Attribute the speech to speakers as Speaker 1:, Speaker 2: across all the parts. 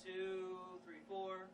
Speaker 1: 2, 3, 4.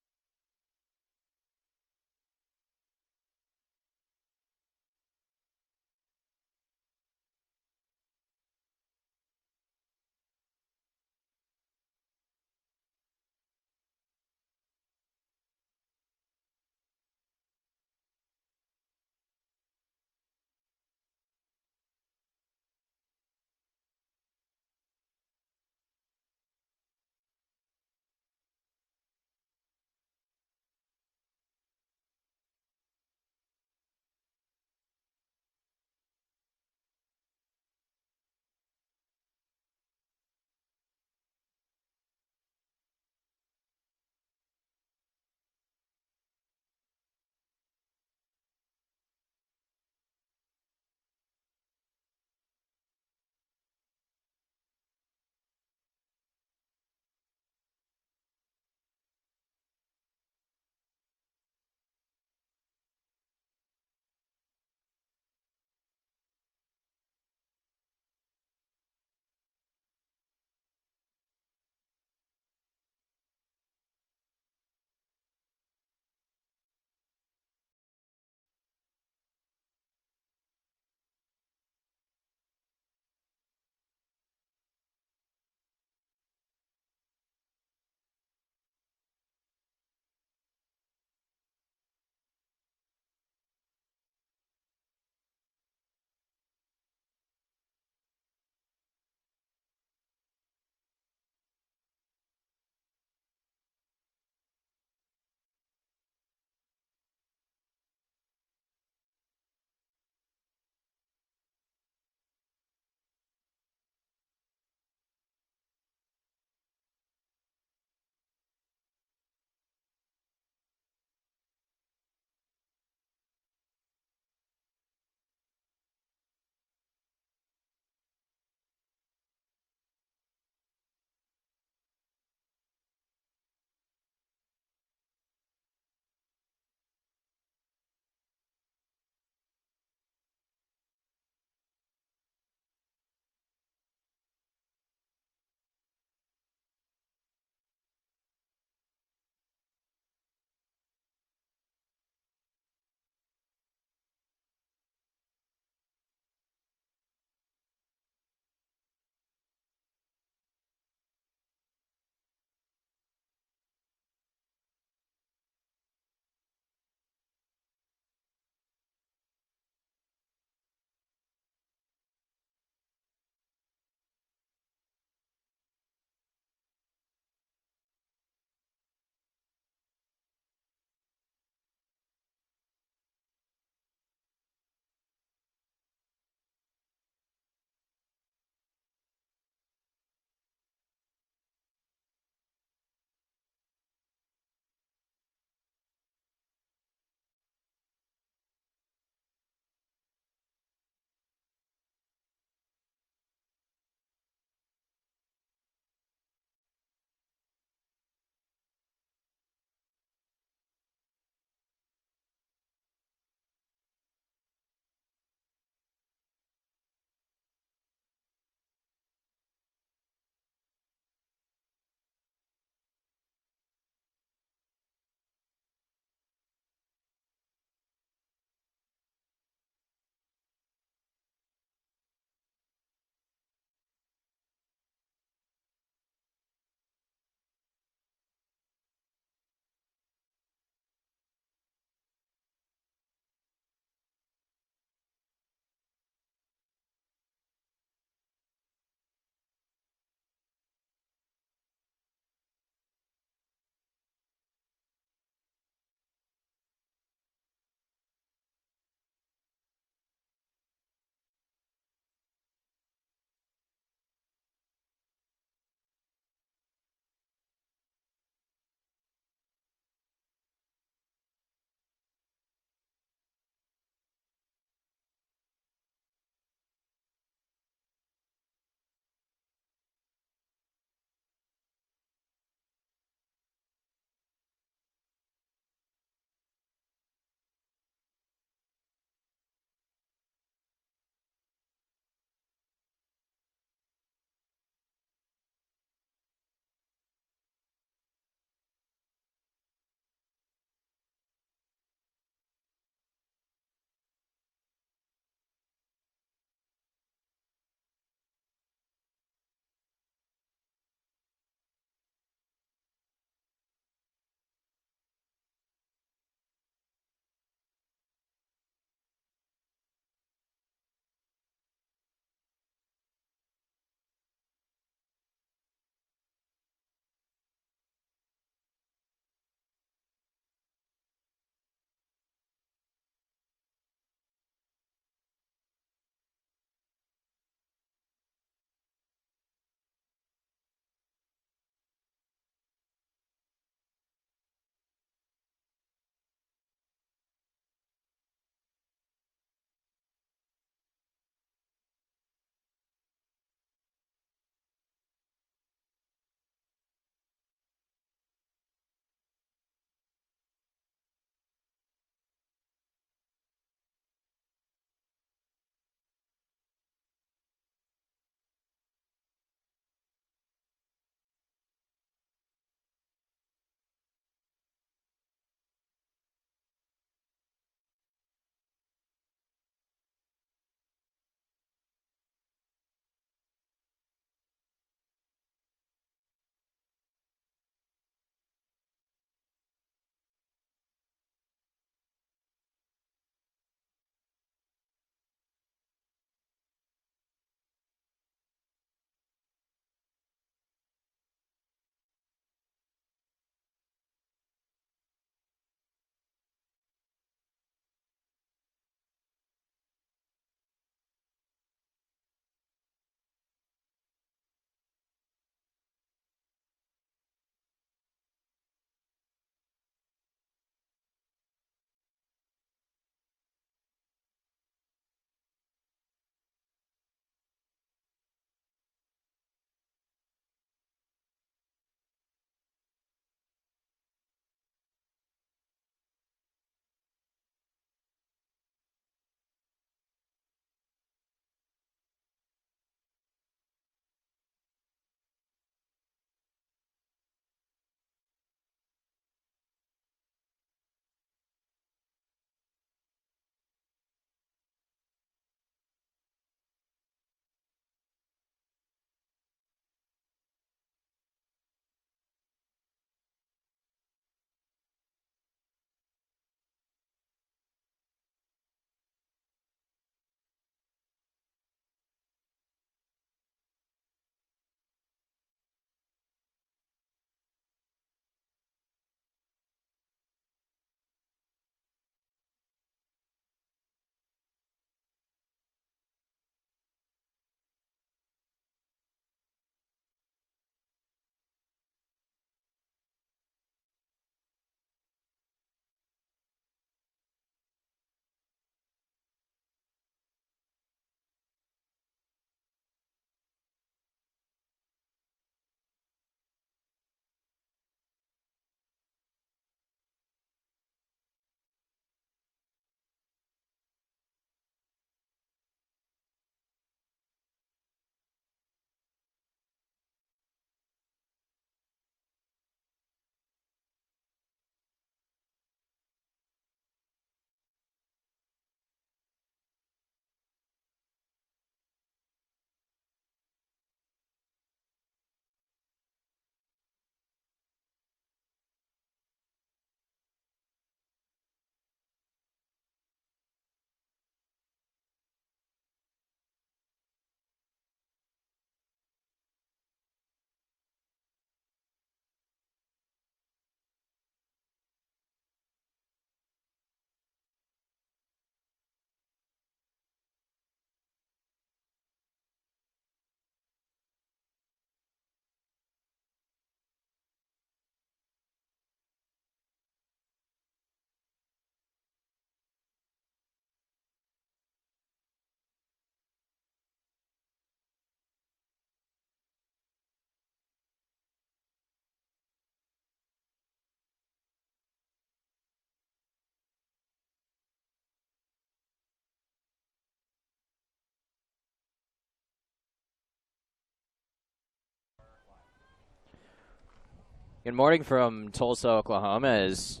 Speaker 2: Good morning from Tulsa, Oklahoma, as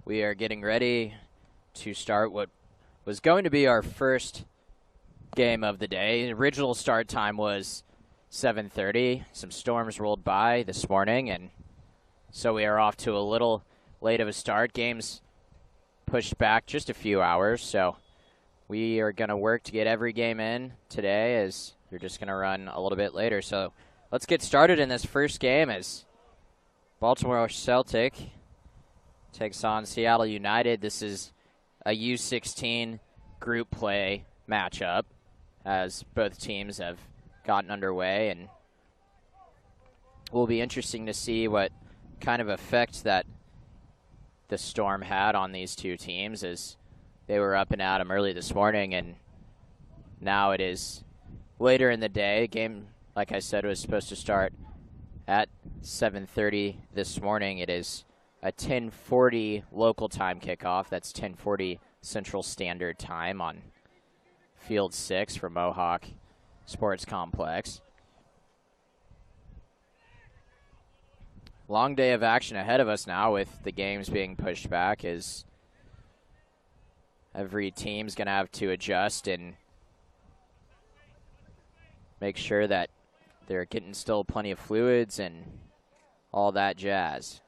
Speaker 2: we are getting ready to start what was going to be our first game of the day. The original start time was 7:30. Some storms rolled by this morning, and so we are off to a little late of a start. Game's pushed back just a few hours, so we are going to work to get every game in today, as they're just going to run a little bit later. So let's get started in this first game as Baltimore Celtic takes on Seattle United. This is a U16 group play matchup, as both teams have gotten underway, and will be interesting to see what kind of effect that the storm had on these two teams, as they were up and at 'em early this morning, and now it is later in the day. Game, like I said, was supposed to start at 7:30 this morning. It is a 10:40 local time kickoff. That's 10:40 Central Standard Time on Field 6 for Mohawk Sports Complex. Long day of action ahead of us now, with the games being pushed back, as every team's going to have to adjust and make sure that they're getting still plenty of fluids and all that jazz.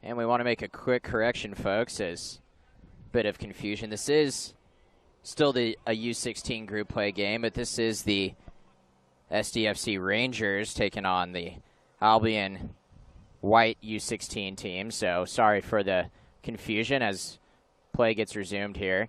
Speaker 2: And we want to make a quick correction, folks, as a bit of confusion. This is still a U16 group play game, but this is the SDFC Rangers taking on the Albion White U16 team. So sorry for the confusion as play gets resumed here.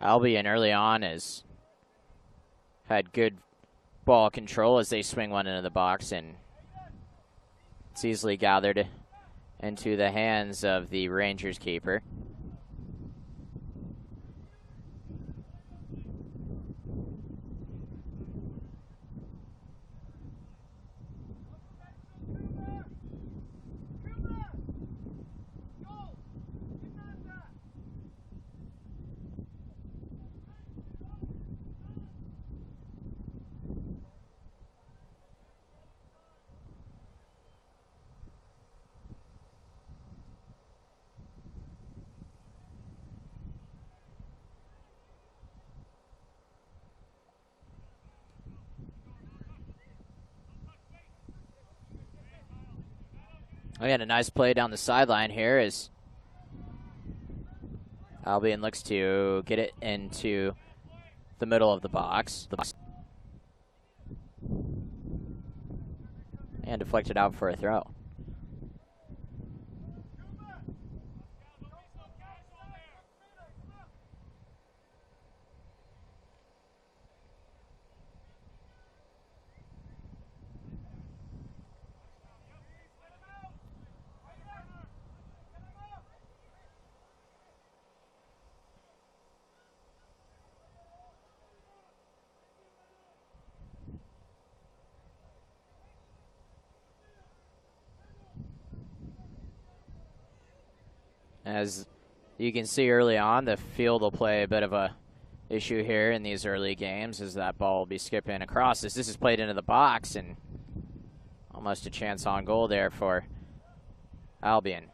Speaker 2: Albion early on has had good ball control as they swing one into the box, and it's easily gathered into the hands of the Rangers keeper. Again, a nice play down the sideline here as Albion looks to get it into the middle of the box. And deflected out for a throw. As you can see early on, the field will play a bit of a issue here in these early games, as that ball will be skipping across as this is played into the box, and almost a chance on goal there for Albion.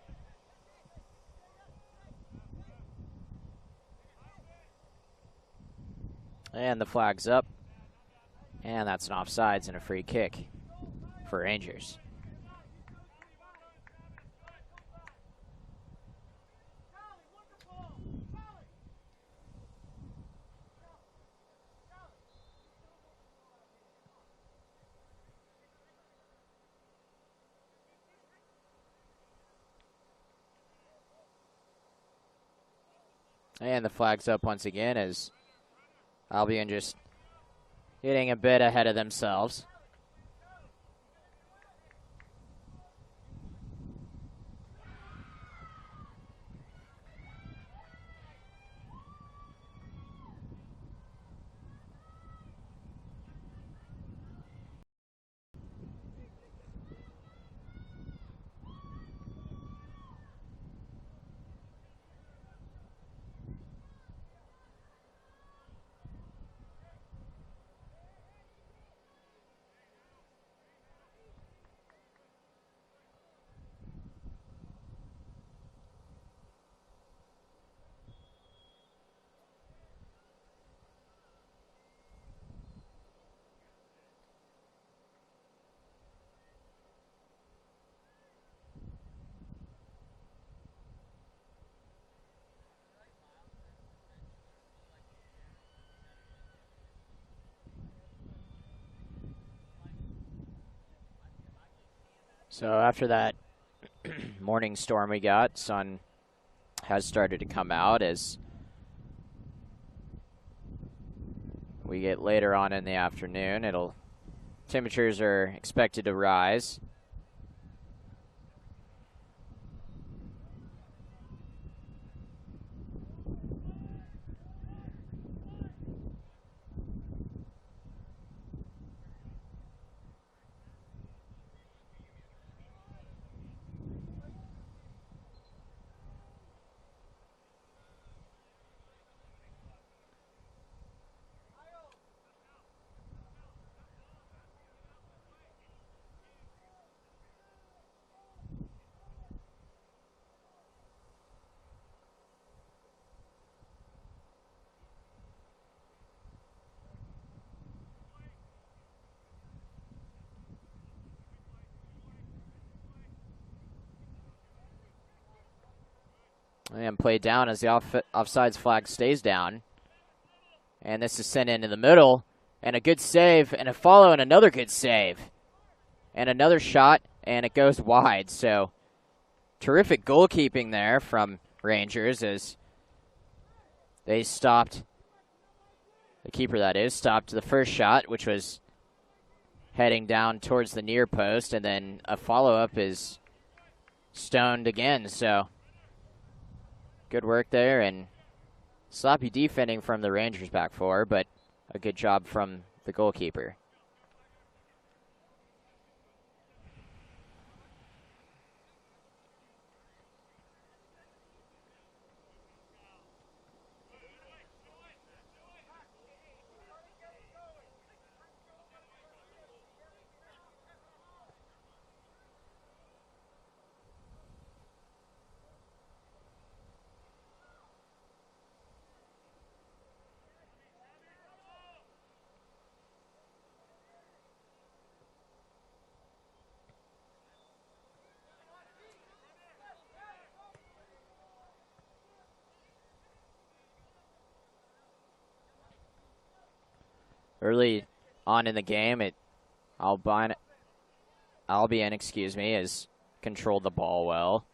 Speaker 2: And the flag's up, and that's an offsides and a free kick for Rangers. And the flag's up once again as Albion just getting a bit ahead of themselves. So after that morning storm we got, sun has started to come out as we get later on in the afternoon. Temperatures are expected to rise. And played down as the offsides flag stays down. And this is sent into the middle. And a good save, and a follow, and another good save. And another shot, and it goes wide. So, terrific goalkeeping there from Rangers as they stopped, the keeper that is, stopped the first shot, which was heading down towards the near post, and then a follow-up is stoned again. So, good work there, and sloppy defending from the Rangers back four, but a good job from the goalkeeper. Early on in the game, Albion, has controlled the ball well.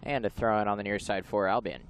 Speaker 2: And a throw in on the near side for Albion.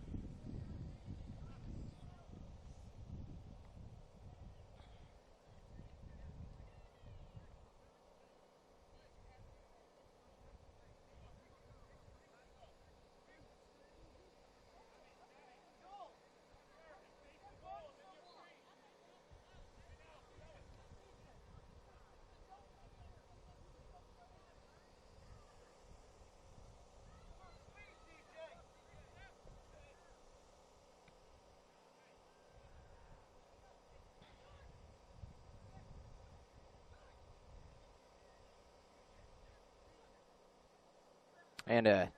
Speaker 2: And a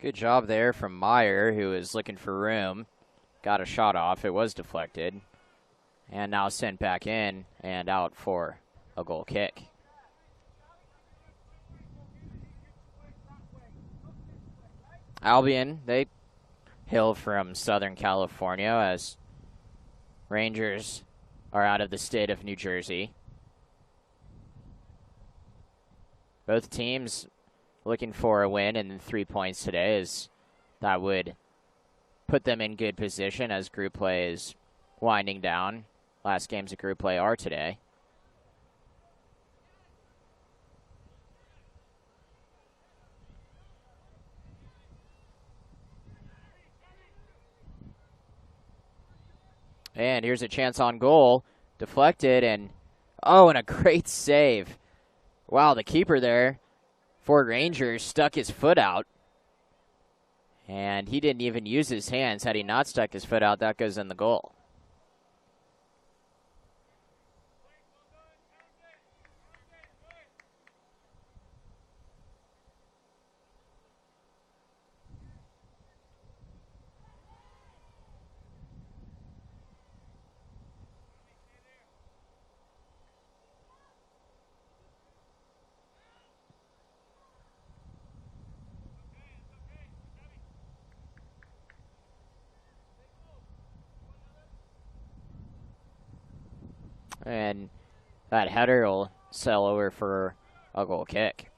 Speaker 2: good job there from Meyer, who was looking for room. Got a shot off. It was deflected. And now sent back in and out for a goal kick. Albion, they hail from Southern California, as Rangers are out of the state of New Jersey. Both teams looking for a win and 3 points today, as that would put them in good position as group play is winding down. Last games of group play are today. And here's a chance on goal. Deflected, and and a great save. Wow, the keeper there for Rangers stuck his foot out. And he didn't even use his hands. Had he not stuck his foot out, that goes in the goal. And that header will sail over for a goal kick.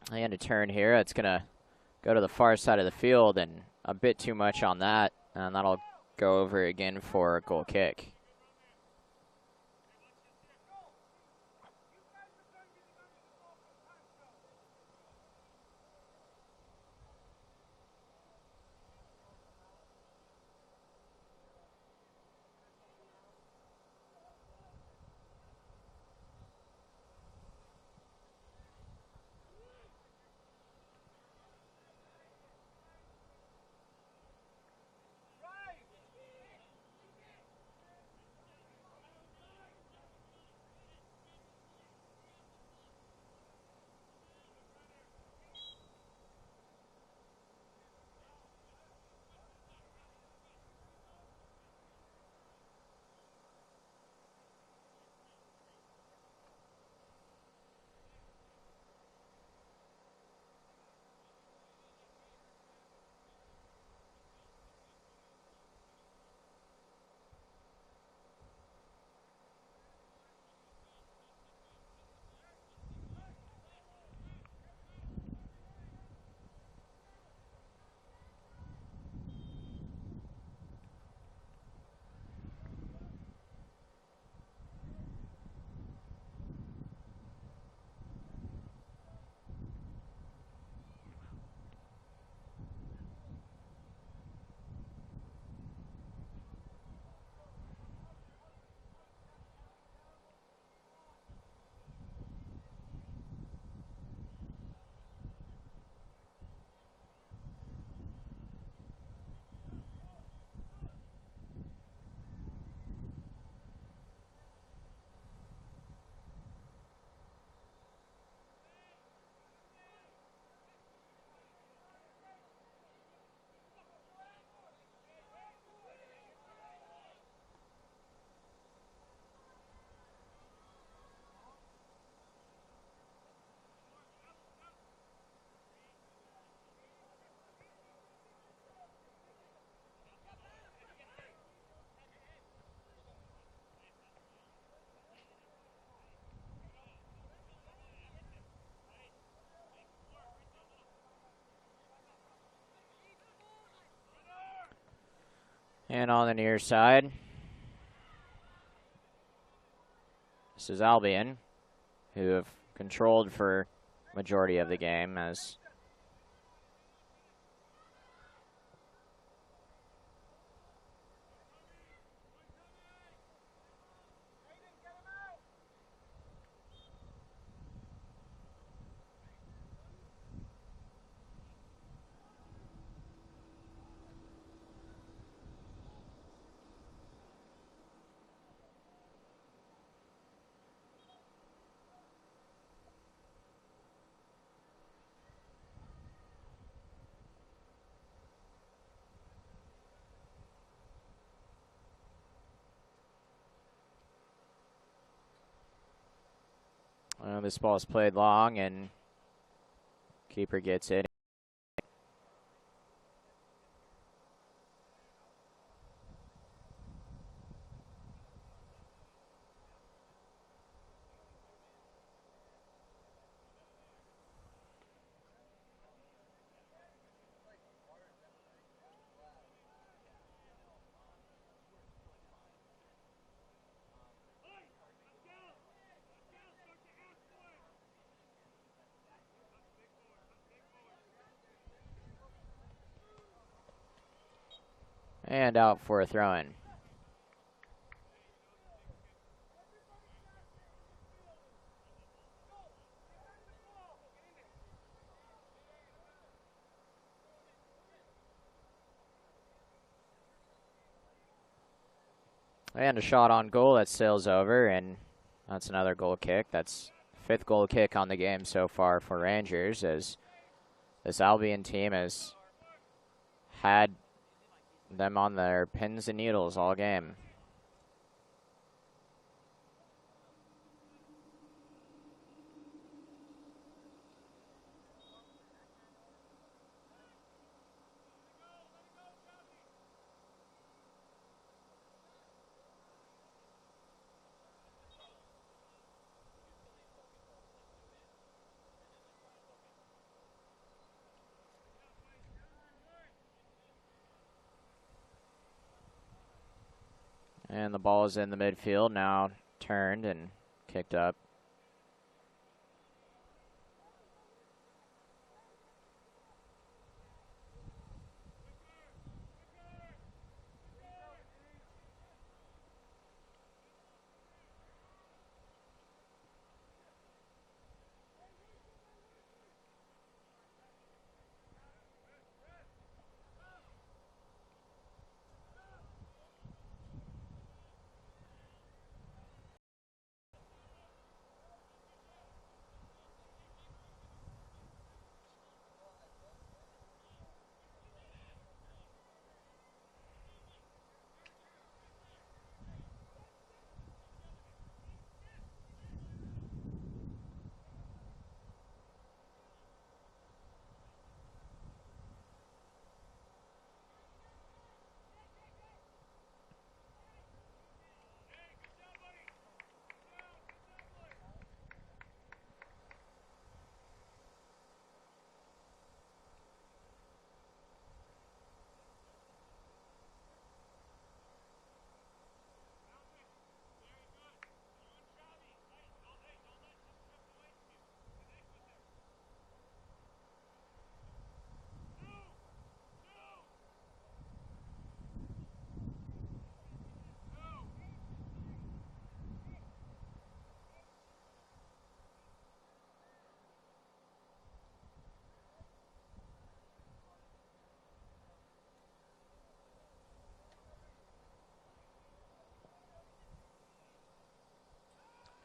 Speaker 2: And a turn here. It's going to go to the far side of the field, and a bit too much on that. And that'll go over again for a goal kick. And on the near side, this is Albion, who have controlled for majority of the game as this ball is played long and keeper gets it. And out for a throw-in. And a shot on goal that sails over, and that's another goal kick. That's fifth goal kick on the game so far for Rangers, as this Albion team has had them on their pins and needles all game. And the ball is in the midfield, now turned and kicked up.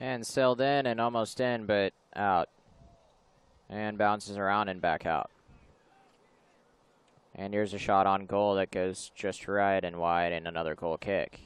Speaker 2: And sailed in and almost in, but out. And bounces around and back out. And here's a shot on goal that goes just right and wide, and another goal kick.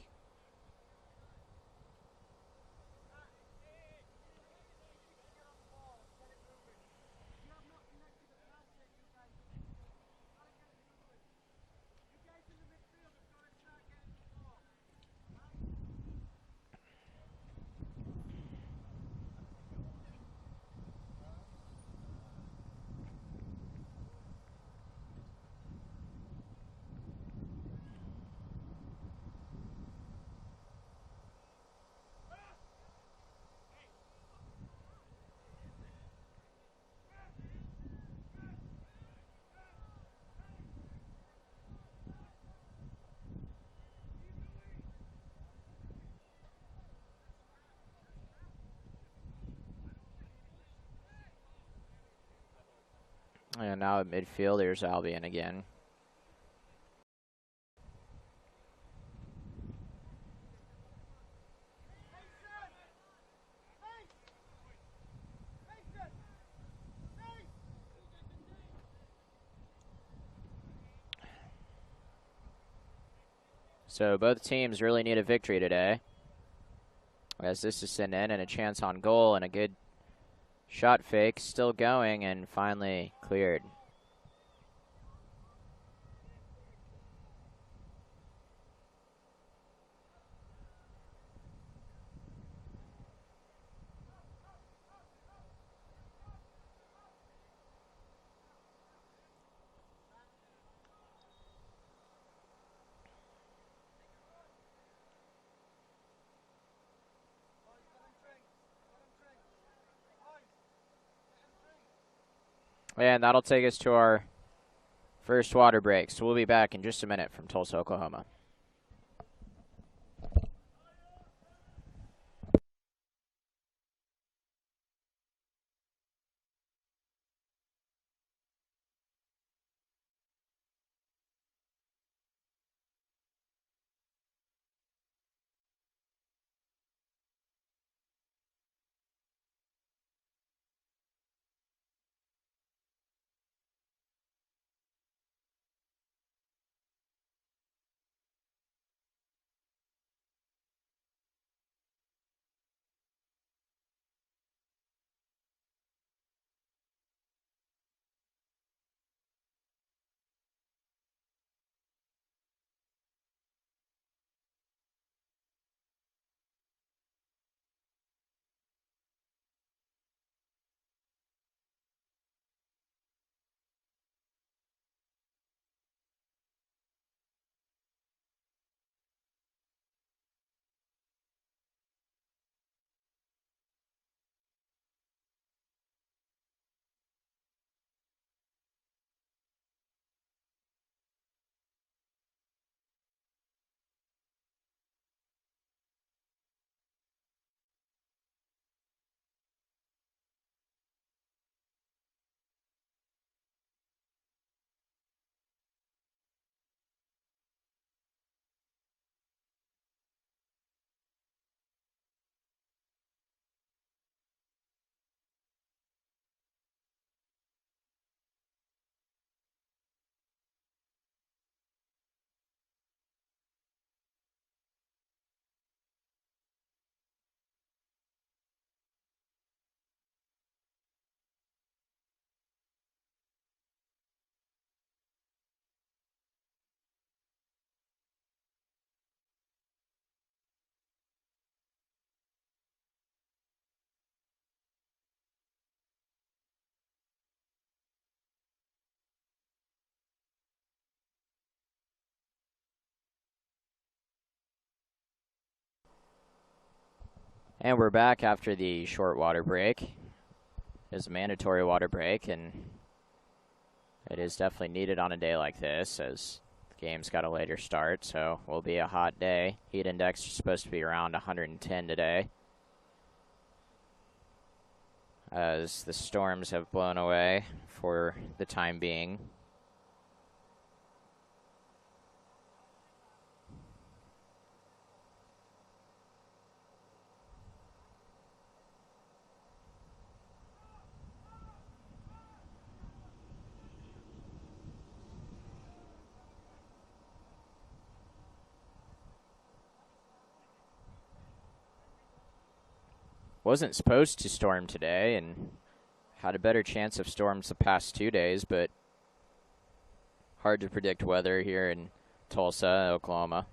Speaker 2: And now at midfield, there's Albion again. So both teams really need a victory today, as this is sent in and a chance on goal and a good shot fake still going and finally cleared. And that'll take us to our first water break. So we'll be back in just a minute from Tulsa, Oklahoma. And we're back after the short water break. It's a mandatory water break, and it is definitely needed on a day like this, as the game's got a later start, so it will be a hot day. Heat index is supposed to be around 110 today, as the storms have blown away for the time being. Wasn't supposed to storm today and had a better chance of storms the past 2 days, but hard to predict weather here in Tulsa, Oklahoma.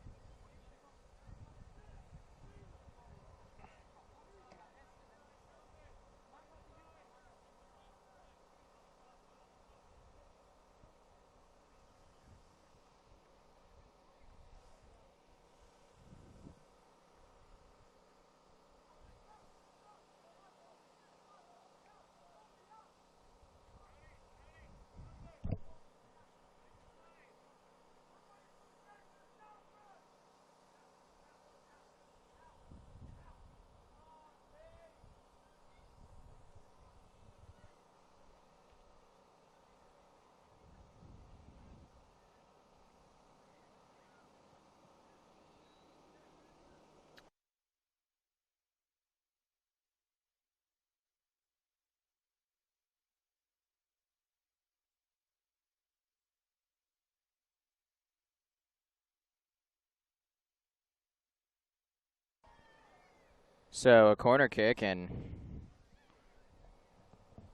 Speaker 2: So a corner kick, and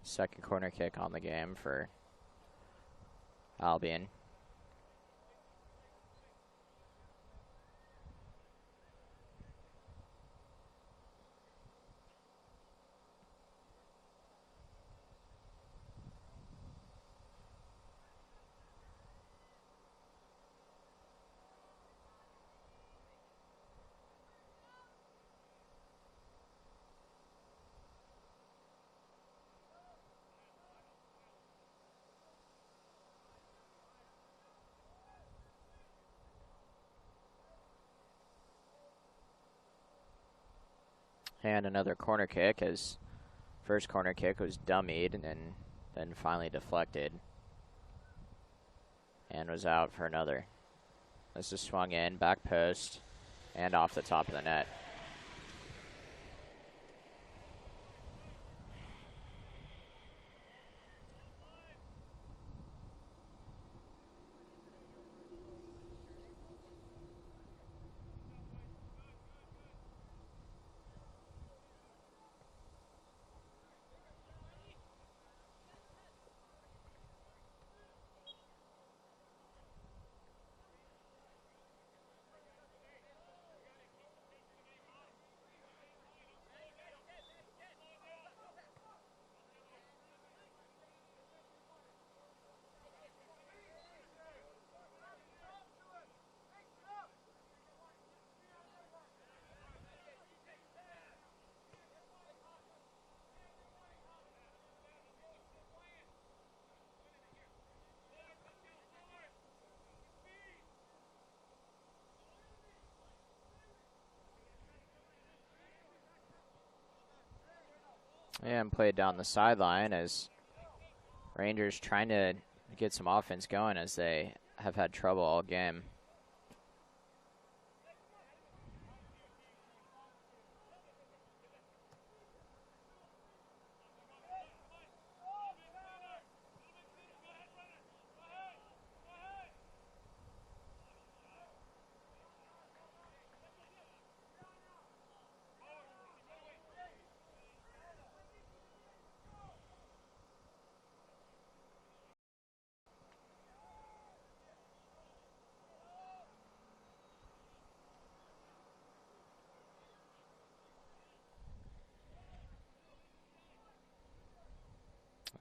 Speaker 2: second corner kick on the game for Albion. And another corner kick, as first corner kick was dummied and then finally deflected and was out for another. This is swung in, back post, and off the top of the net. And played down the sideline as Rangers trying to get some offense going, as they have had trouble all game.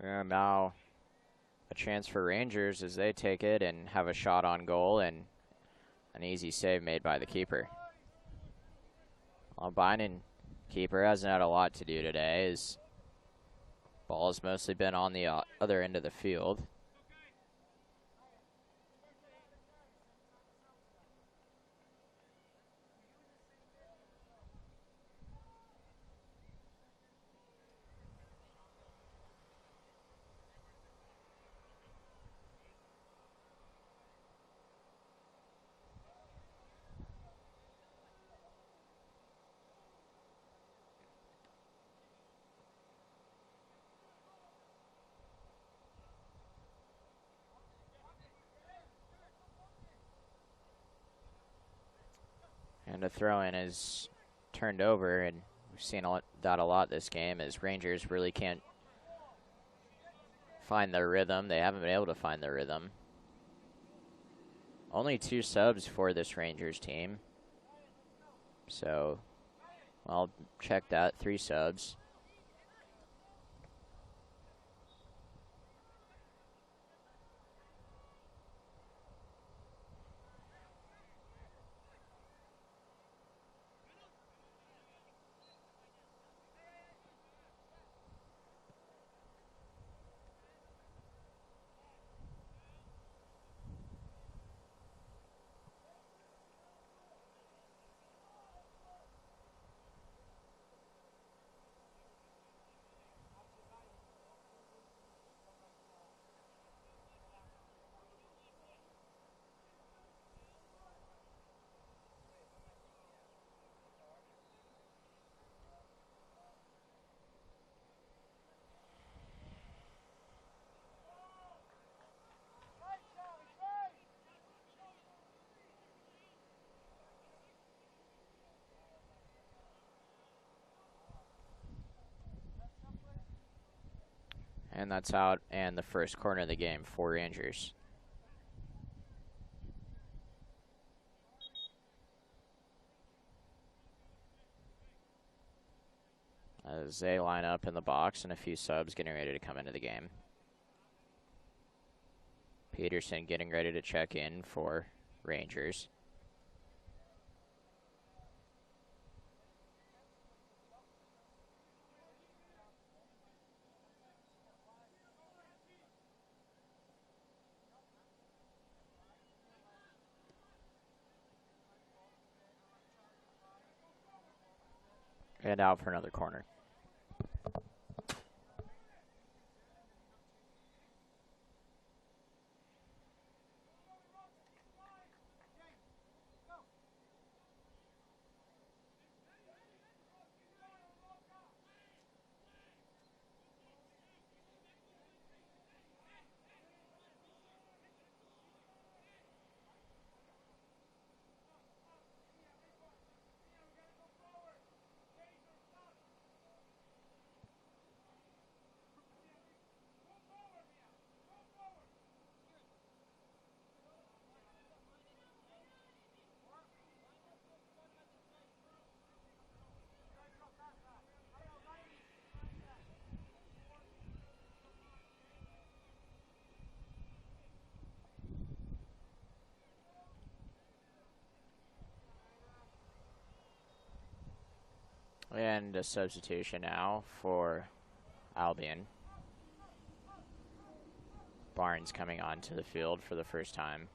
Speaker 2: And now a chance for Rangers as they take it and have a shot on goal, and an easy save made by the keeper. Albinen keeper hasn't had a lot to do today. His ball has mostly been on the other end of the field. And the throw-in is turned over, and we've seen that a lot this game, as Rangers really can't find their rhythm. They haven't been able to find their rhythm. Only 2 subs for this Rangers team. So I'll check that, 3 subs. And that's out, and the first corner of the game for Rangers. As they line up in the box and a few subs getting ready to come into the game. Peterson getting ready to check in for Rangers. And out for another corner. And a substitution now for Albion. Barnes coming onto the field for the first time.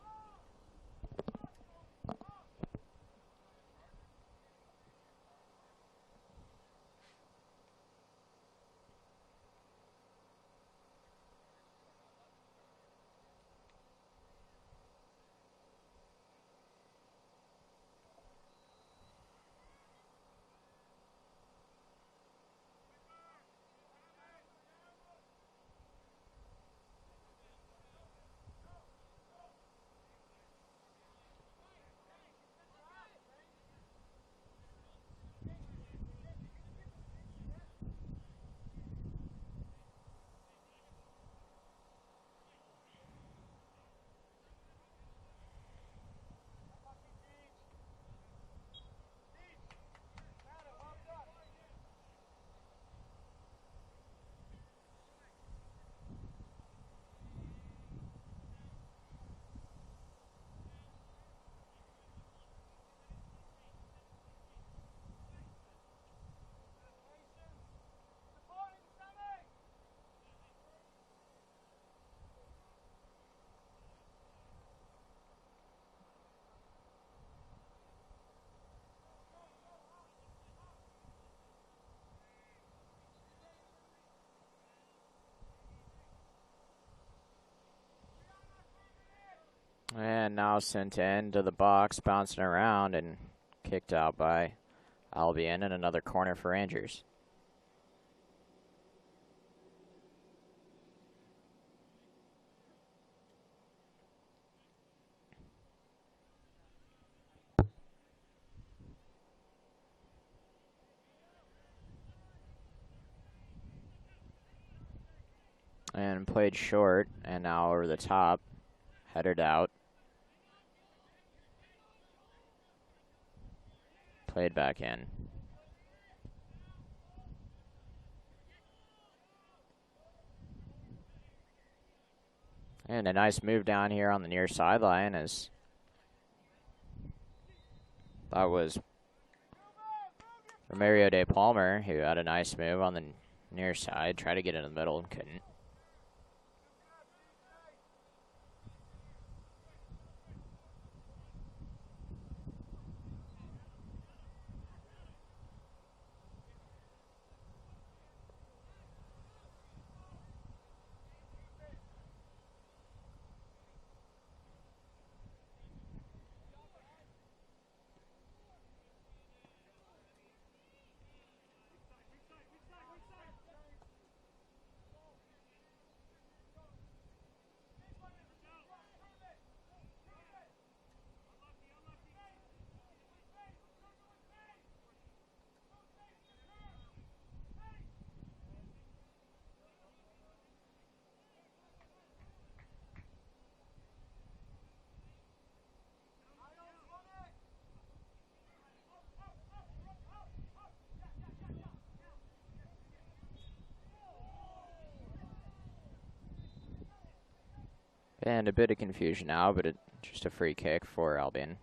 Speaker 2: And now sent into the box, bouncing around and kicked out by Albion, and another corner for Rangers. And played short, and now over the top, headed out. Played back in. And a nice move down here on the near sideline, as that was Romario De Palmer, who had a nice move on the near side, tried to get in the middle and couldn't. And a bit of confusion now, but just a free kick for Albion.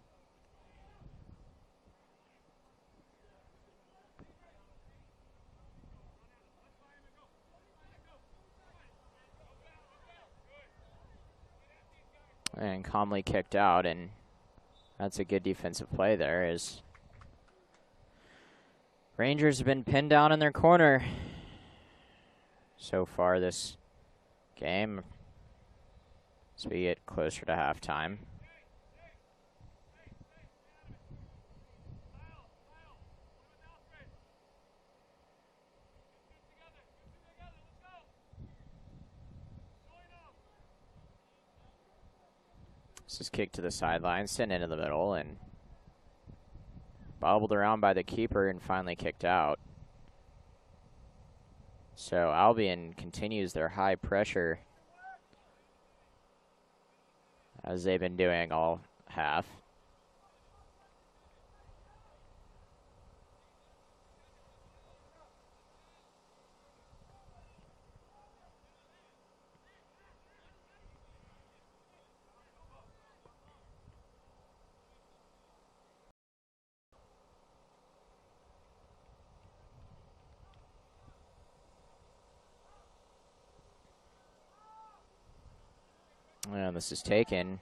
Speaker 2: And calmly kicked out, and that's a good defensive play there, as Rangers have been pinned down in their corner so far this game as we get closer to halftime. This is kicked to the sideline, sent into the middle, and bobbled around by the keeper and finally kicked out. So Albion continues their high pressure as they've been doing all half. And this is taken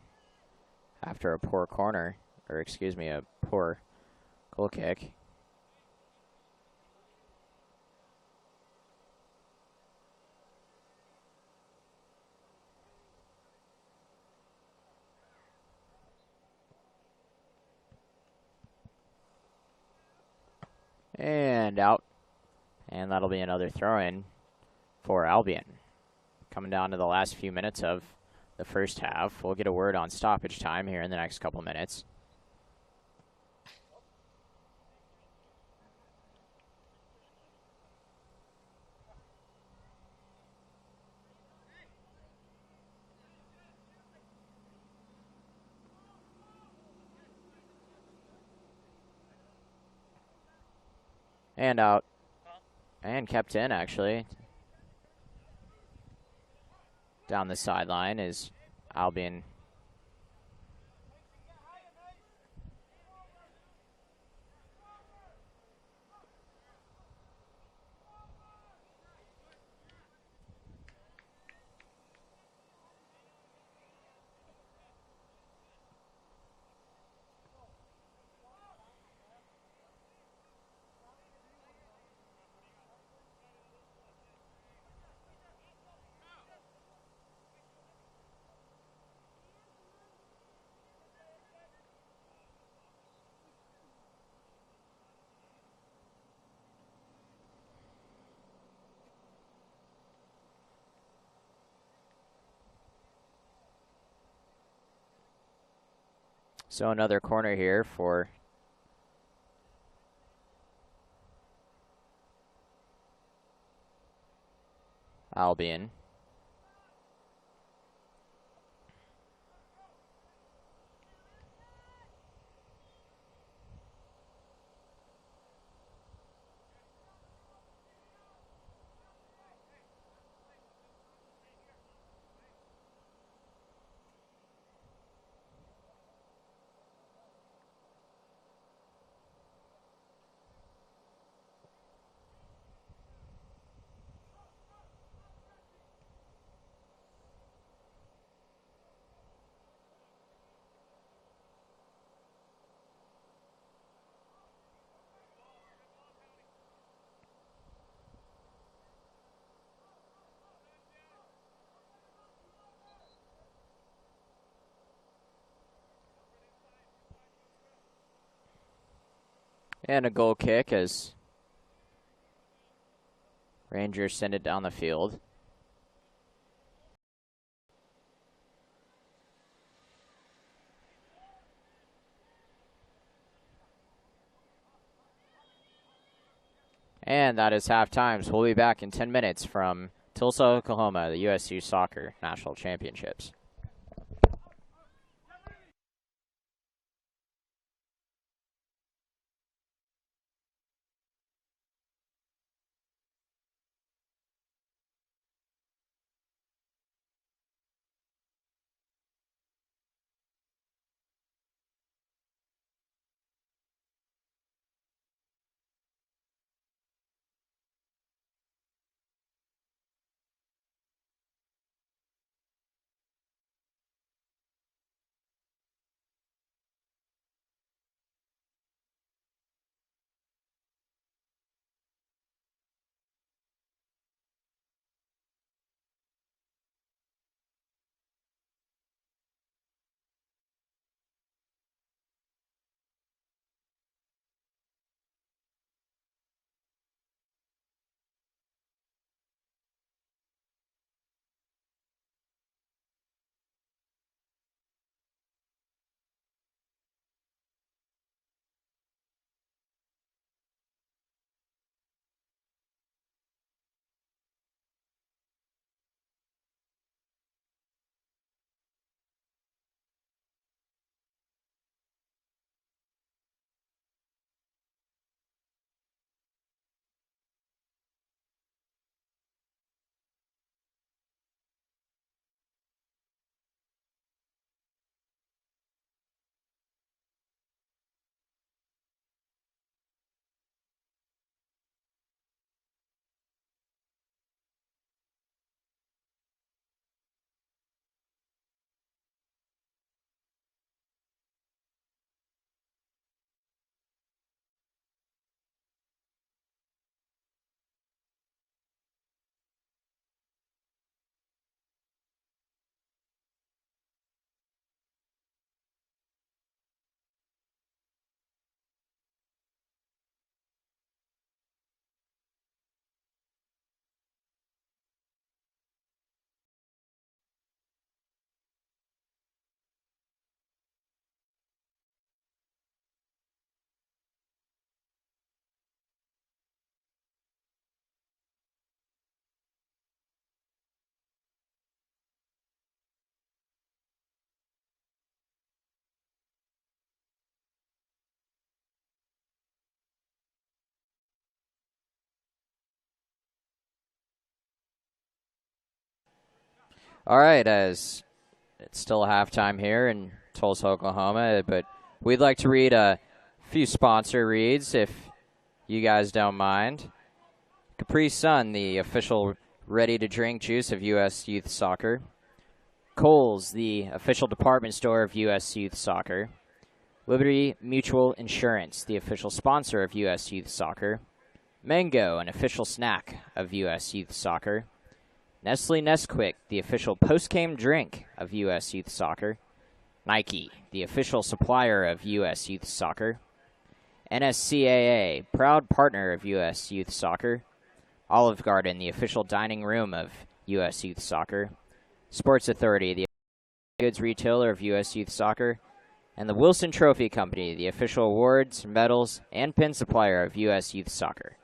Speaker 2: after a poor corner, or excuse me, a poor goal kick. And out. And that'll be another throw-in for Albion. Coming down to the last few minutes of the first half. We'll get a word on stoppage time here in the next couple minutes. And out. And kept in, actually. Down the sideline is Albion. So another corner here for Albion. And a goal kick as Rangers send it down the field. And that is halftime. So we'll be back in 10 minutes from Tulsa, Oklahoma, the USYS Soccer National Championships. All right, as it's still halftime here in Tulsa, Oklahoma, but we'd like to read a few sponsor reads if you guys don't mind. Capri Sun, the official ready-to-drink juice of U.S. Youth Soccer. Kohl's, the official department store of U.S. Youth Soccer. Liberty Mutual Insurance, the official sponsor of U.S. Youth Soccer. Mango, an official snack of U.S. Youth Soccer. Nestle Nesquik, the official post-game drink of U.S. Youth Soccer. Nike, the official supplier of U.S. Youth Soccer. NSCAA, proud partner of U.S. Youth Soccer. Olive Garden, the official dining room of U.S. Youth Soccer. Sports Authority, the goods retailer of U.S. Youth Soccer. And the Wilson Trophy Company, the official awards, medals, and pin supplier of U.S. Youth Soccer.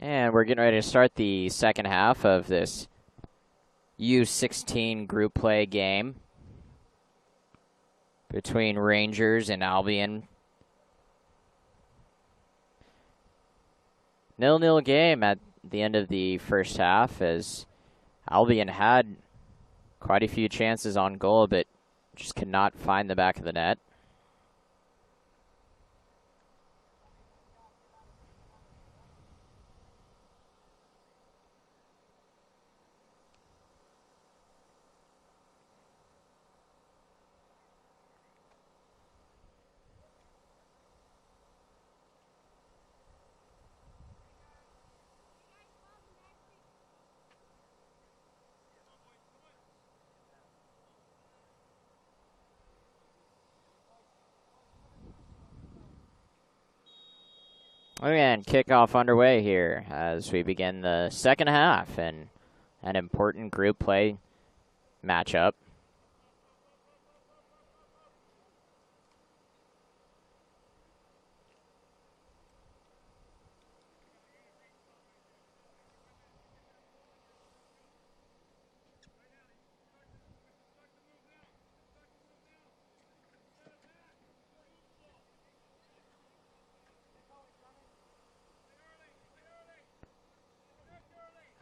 Speaker 2: And we're getting ready to start the second half of this U16 group play game between Rangers and Albion. 0-0 game at the end of the first half, as Albion had quite a few chances on goal, but just could not find the back of the net. And kickoff underway here as we begin the second half and an important group play matchup.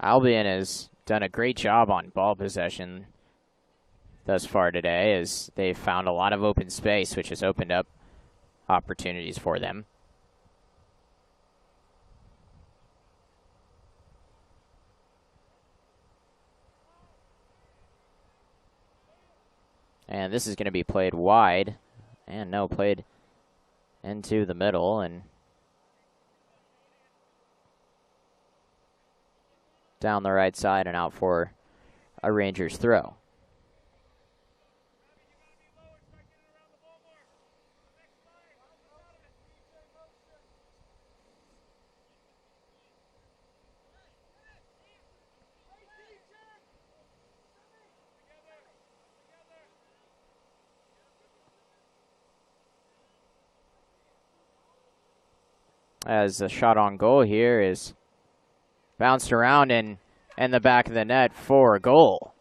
Speaker 2: Albion has done a great job on ball possession thus far today, as they've found a lot of open space, which has opened up opportunities for them. And this is going to be played wide, and no, played into the middle, and down the right side and out for a Rangers throw. As the shot on goal here is bounced around and the back of the net for a goal.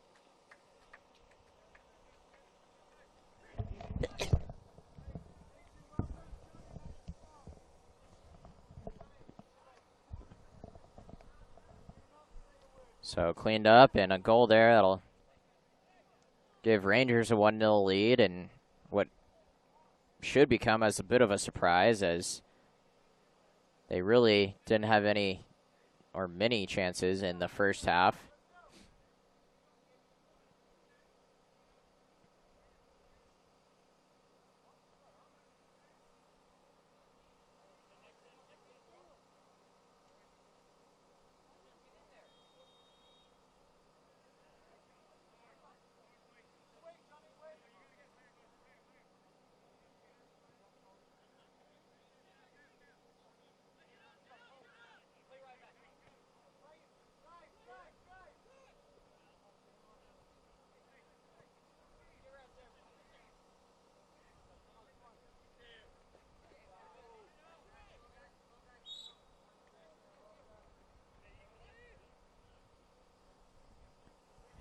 Speaker 2: So cleaned up and a goal there that'll give Rangers a 1-0 lead, and what should become as a bit of a surprise, as they really didn't have any or many chances in the first half.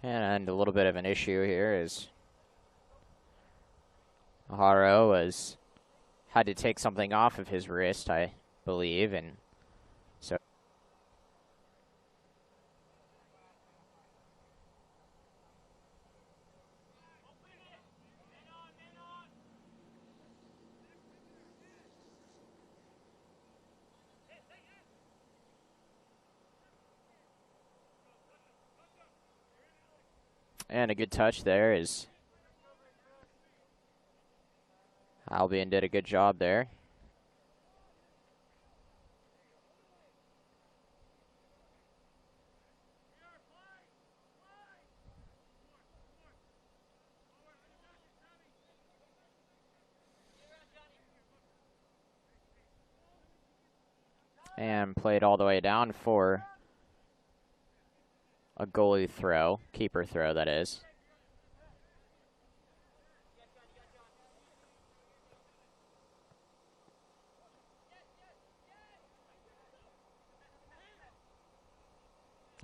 Speaker 2: And a little bit of an issue here is Haro had to take something off of his wrist, I believe, and so and a good touch there is Albion did a good job there. And played all the way down for a goalie throw, keeper throw, that is.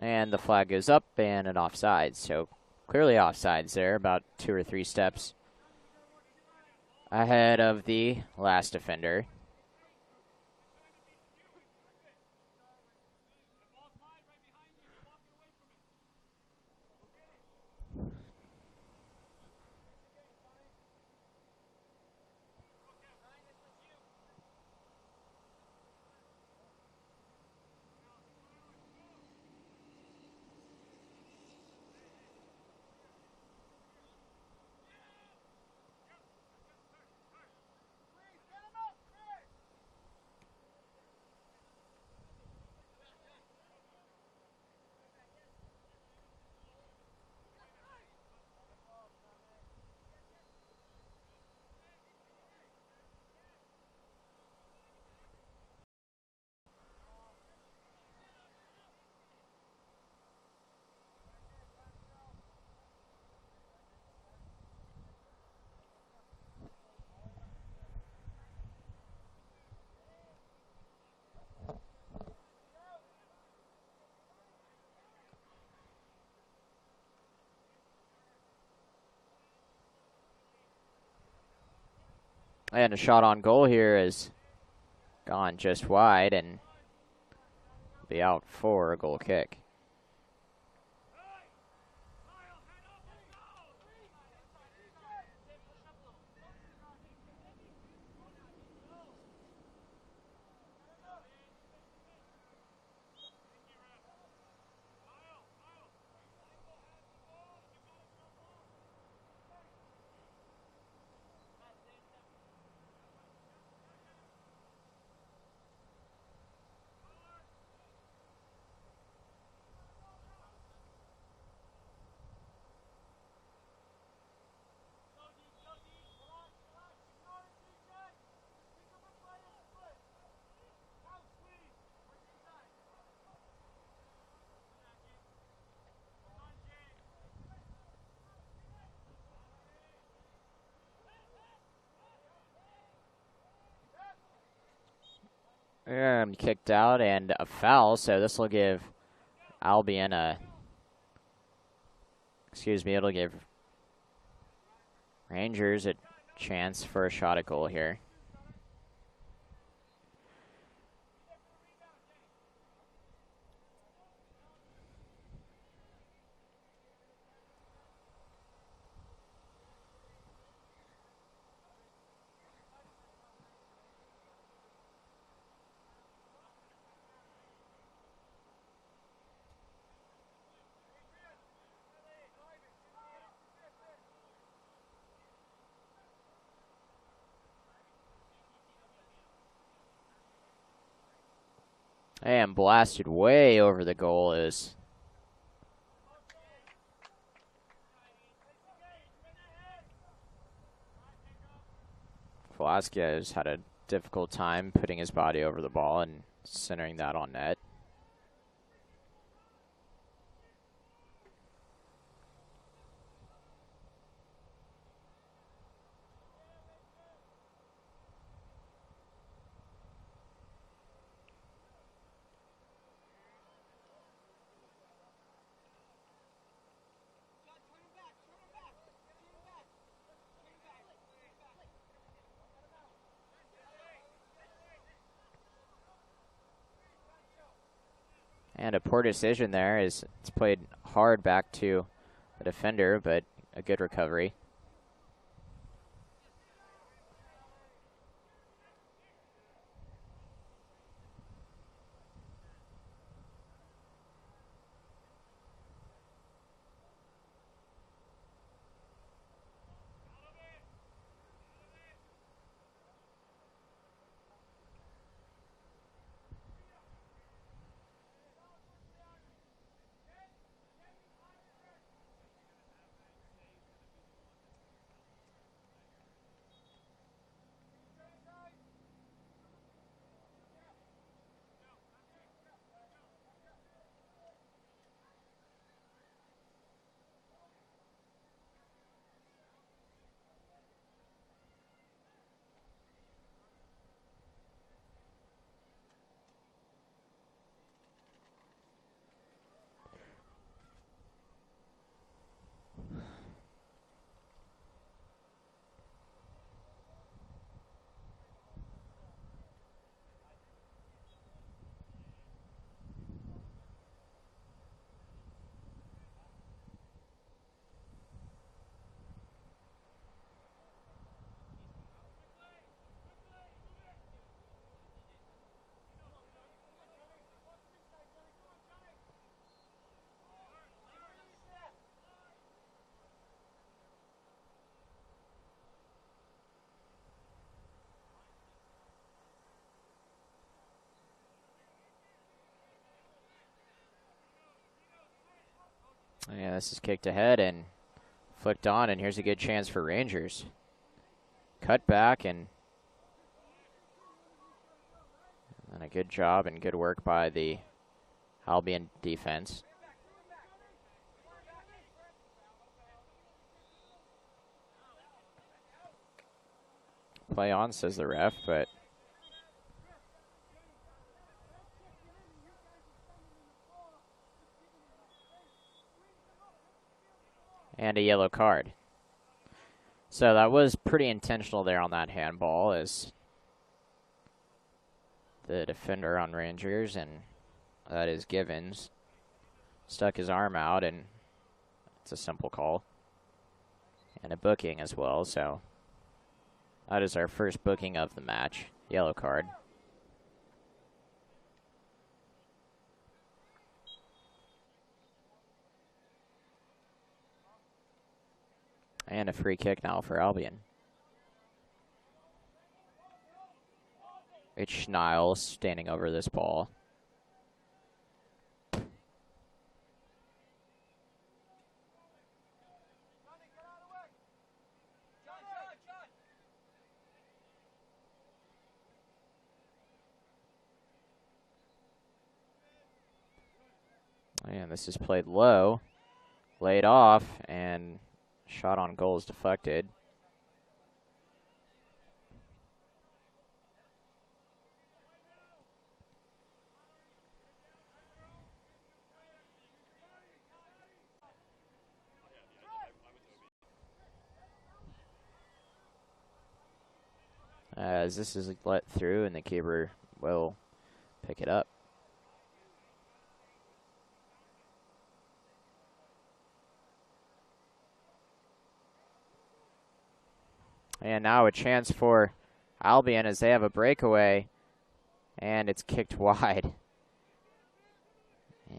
Speaker 2: And the flag goes up and an offside, so Clearly offsides there, about 2 or 3 steps ahead of the last defender. And a shot on goal here is gone just wide and be out for a goal kick. And kicked out and a foul, so this will give Albion it'll give Rangers a chance for a shot at goal here. And blasted way over the goal is Velasquez. Had a difficult time putting his body over the ball and centering that on net. And a poor decision there as it's played hard back to the defender, but a good recovery. Yeah, this is kicked ahead and flicked on, and here's a good chance for Rangers. Cut back, and a good job and good work by the Albion defense. Play on, says the ref, but and a yellow card. So that was pretty intentional there on that handball, as the defender on Rangers, and that is Givens, stuck his arm out, and it's a simple call. And a booking as well, so that is our first booking of the match. Yellow card. And a free kick now for Albion. It's Schneil standing over this ball. And this is played low, laid off, and shot on goal is deflected. As this is let through, and the keeper will pick it up. And now a chance for Albion as they have a breakaway, and it's kicked wide.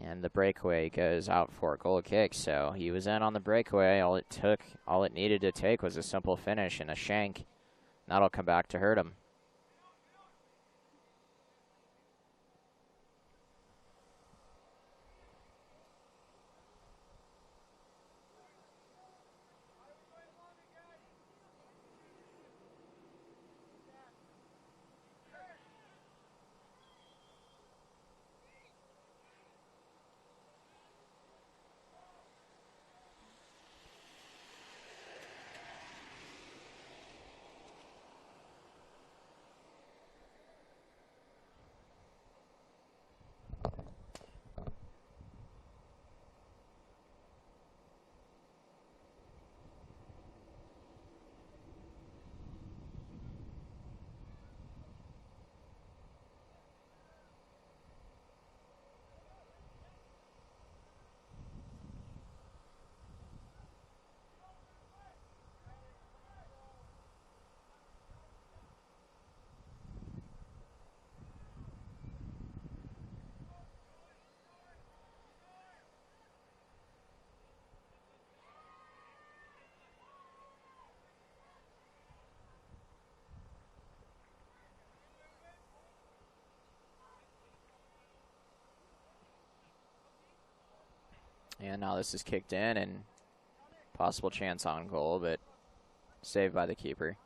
Speaker 2: And the breakaway goes out for a goal kick, so he was in on the breakaway. All it needed to take was a simple finish and a shank. That'll come back to hurt him. And now this is kicked in, and possible chance on goal, but saved by the keeper.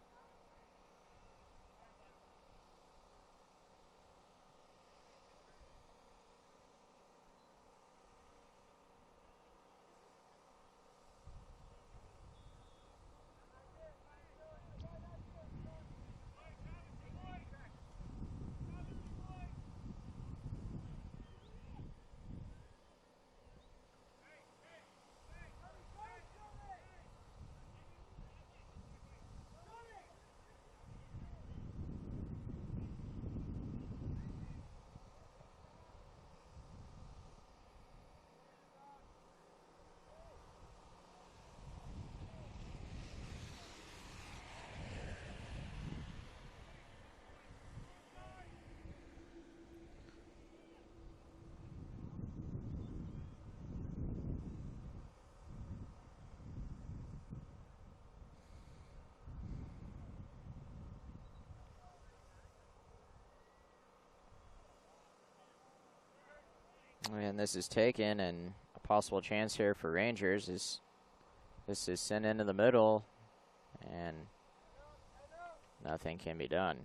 Speaker 2: And this is taken, and a possible chance here for Rangers is this is sent into the middle, and nothing can be done.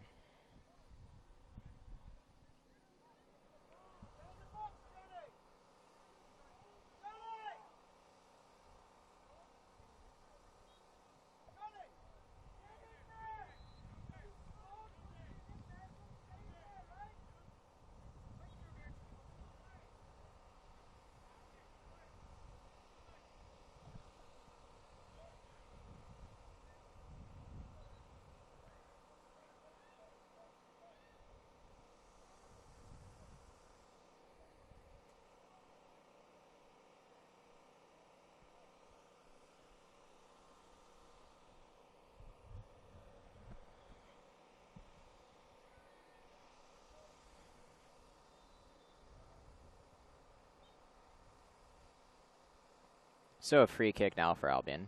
Speaker 2: So a free kick now for Albion.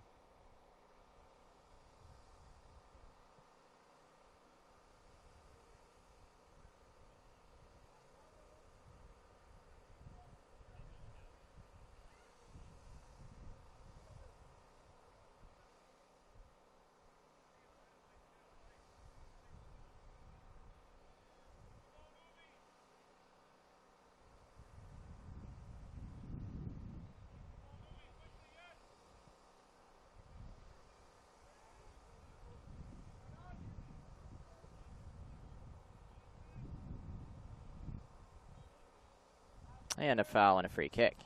Speaker 2: And a foul and a free kick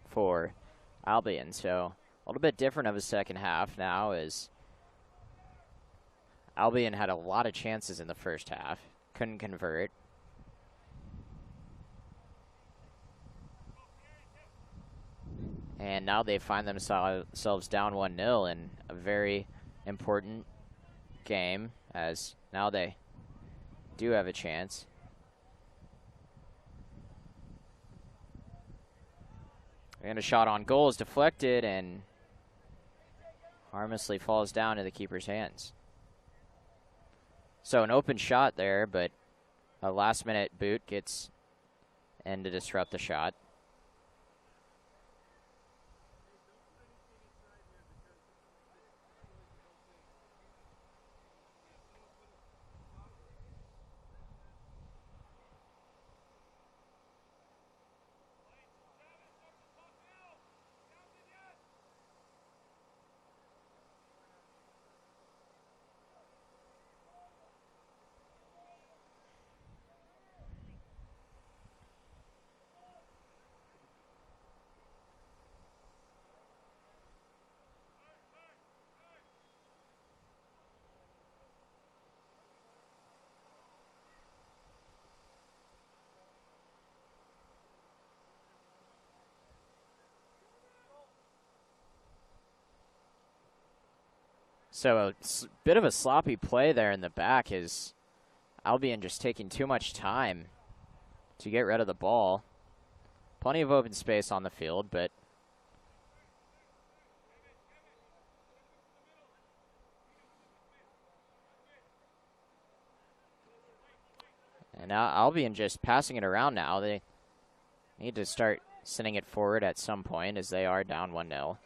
Speaker 2: for Albion. So a little bit different of a second half now, as Albion had a lot of chances in the first half, couldn't convert. And now they find themselves down 1-0 in a very important game, as now they do have a chance. And a shot on goal is deflected and harmlessly falls down to the keeper's hands. So an open shot there, but a last-minute boot gets in to disrupt the shot. So a bit of a sloppy play there in the back, is Albion just taking too much time to get rid of the ball. Plenty of open space on the field, but and now Albion just passing it around now. They need to start sending it forward at some point, as they are down 1-0.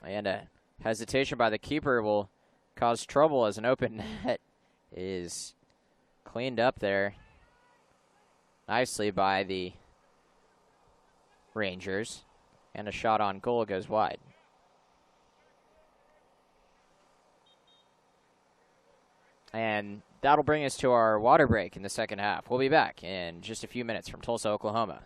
Speaker 2: And a hesitation by the keeper will cause trouble, as an open net is cleaned up there nicely by the Rangers. And a shot on goal goes wide. And that'll bring us to our water break in the second half. We'll be back in just a few minutes from Tulsa, Oklahoma.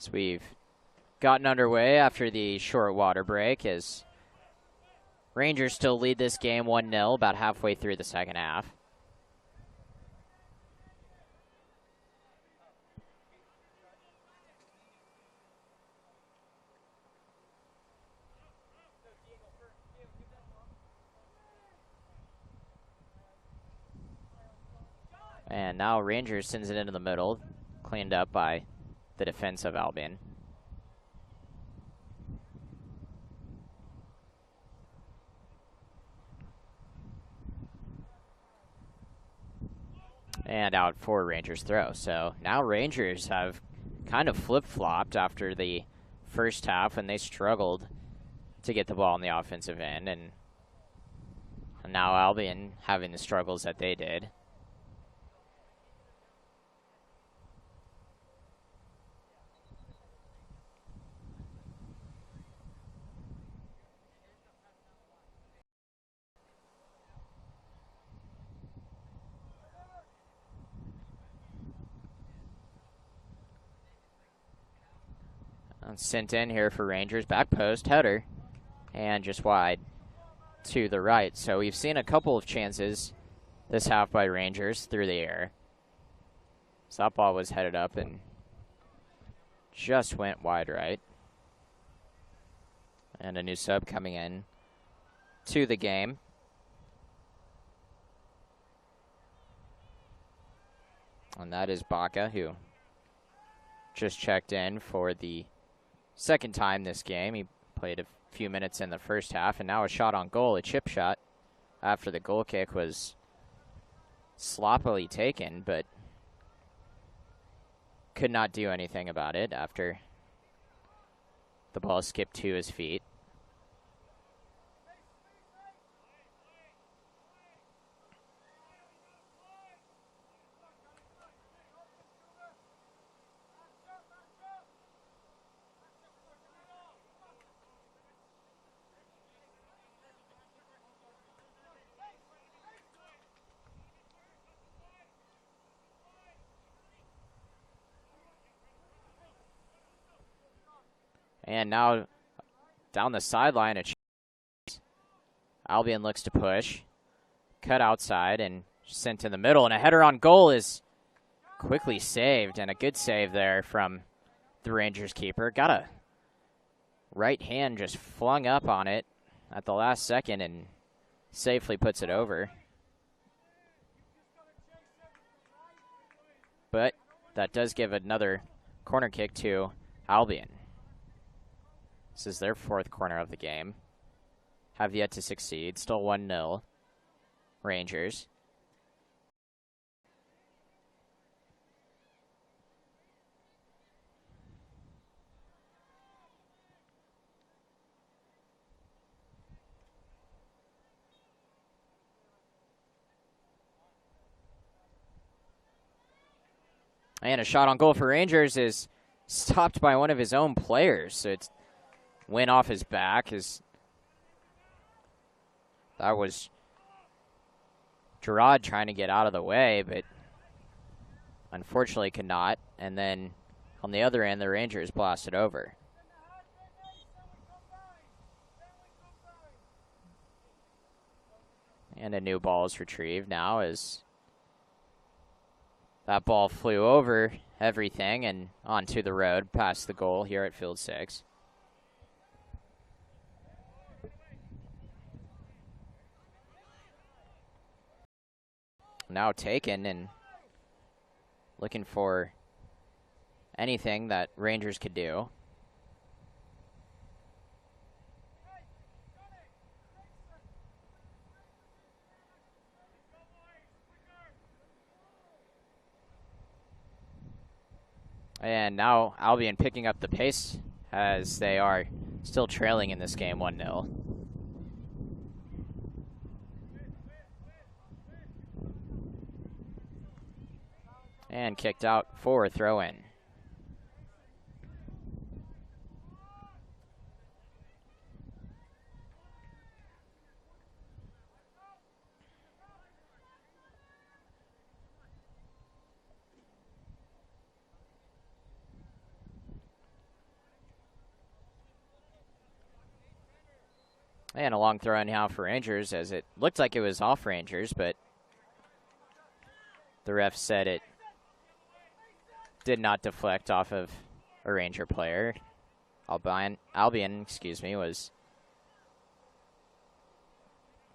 Speaker 2: So we've gotten underway after the short water break as Rangers still lead this game 1-0 about halfway through the second half. And now Rangers sends it into the middle, cleaned up by the defense of Albion. And out for Rangers throw. So now Rangers have kind of flip-flopped after the first half when they struggled to get the ball in the offensive end. And now Albion having the struggles that they did. Sent in here for Rangers. Back post, header, and just wide to the right. So we've seen a couple of chances this half by Rangers through the air. So that ball was headed up and just went wide right. And a new sub coming in to the game. And that is Baca, who just checked in for the second time this game. He played a few minutes in the first half, and now a shot on goal, a chip shot, after the goal kick was sloppily taken, but could not do anything about it after the ball skipped to his feet. And now down the sideline, Albion looks to push. Cut outside and sent in the middle. And a header on goal is quickly saved. And a good save there from the Rangers keeper. Got a right hand just flung up on it at the last second and safely puts it over. But that does give another corner kick to Albion. This is their fourth corner of the game. Have yet to succeed. Still 1-0. Rangers. And a shot on goal for Rangers is stopped by one of his own players. So it's went off his back. That was Gerard trying to get out of the way, but unfortunately could not. And then on the other end, the Rangers blasted over. And a new ball is retrieved now as that ball flew over everything and onto the road past the goal here at Field 6. Now taken and looking for anything that Rangers could do. And now Albion picking up the pace as they are still trailing in this game 1-0. And kicked out for a throw-in. And a long throw anyhow for Rangers, as it looked like it was off Rangers, but the ref said it did not deflect off of a Ranger player. Albion, was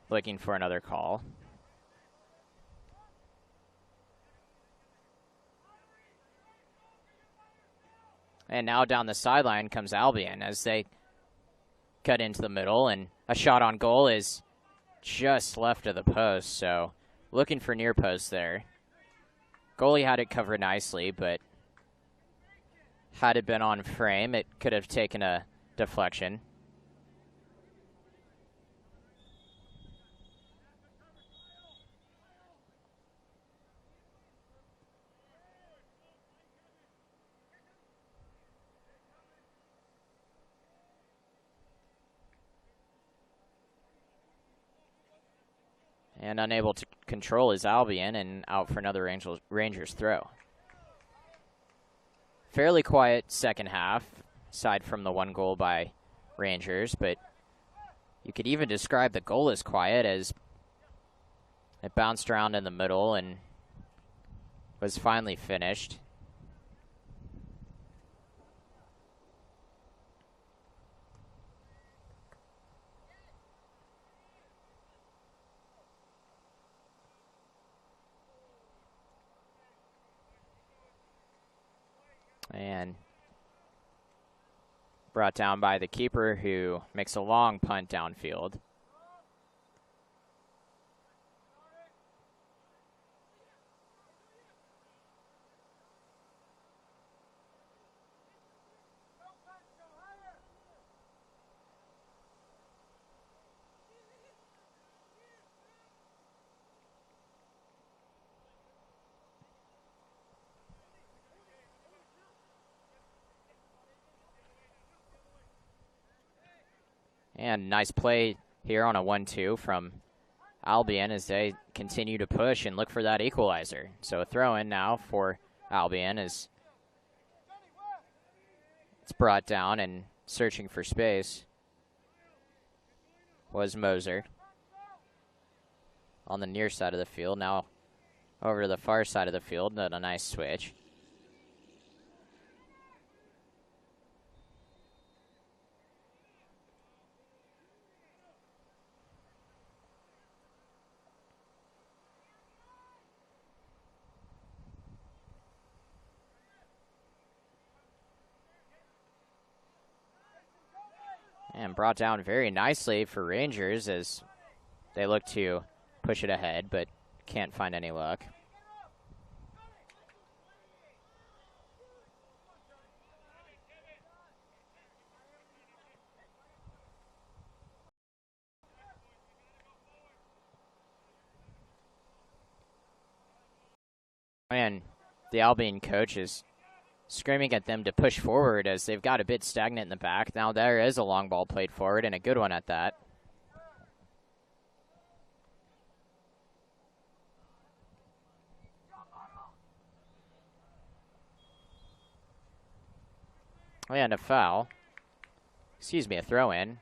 Speaker 2: looking for another call. And now down the sideline comes Albion as they cut into the middle, and a shot on goal is just left of the post, so looking for near post there. Goalie had it covered nicely, but had it been on frame, it could have taken a deflection. And unable to control his Albion, and out for another Rangers throw. Fairly quiet second half, aside from the one goal by Rangers, but you could even describe the goal as quiet, as it bounced around in the middle and was finally finished. And brought down by the keeper, who makes a long punt downfield. And nice play here on a 1-2 from Albion as they continue to push and look for that equalizer. So a throw-in now for Albion as it's brought down, and searching for space was Moser on the near side of the field. Now over to the far side of the field, and a nice switch. And brought down very nicely for Rangers as they look to push it ahead, but can't find any luck. And the Albion coach is screaming at them to push forward as they've got a bit stagnant in the back. Now there is a long ball played forward, and a good one at that. And a foul. Excuse me, a throw-in.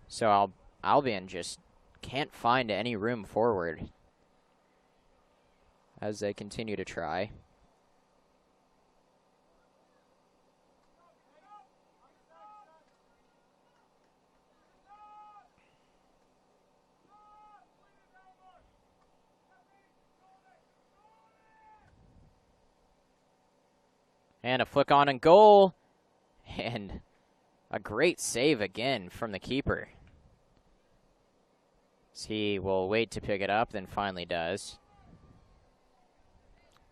Speaker 2: So Albion just can't find any room forward as they continue to try. And a flick on and goal. And a great save again from the keeper. So he will wait to pick it up, then finally does.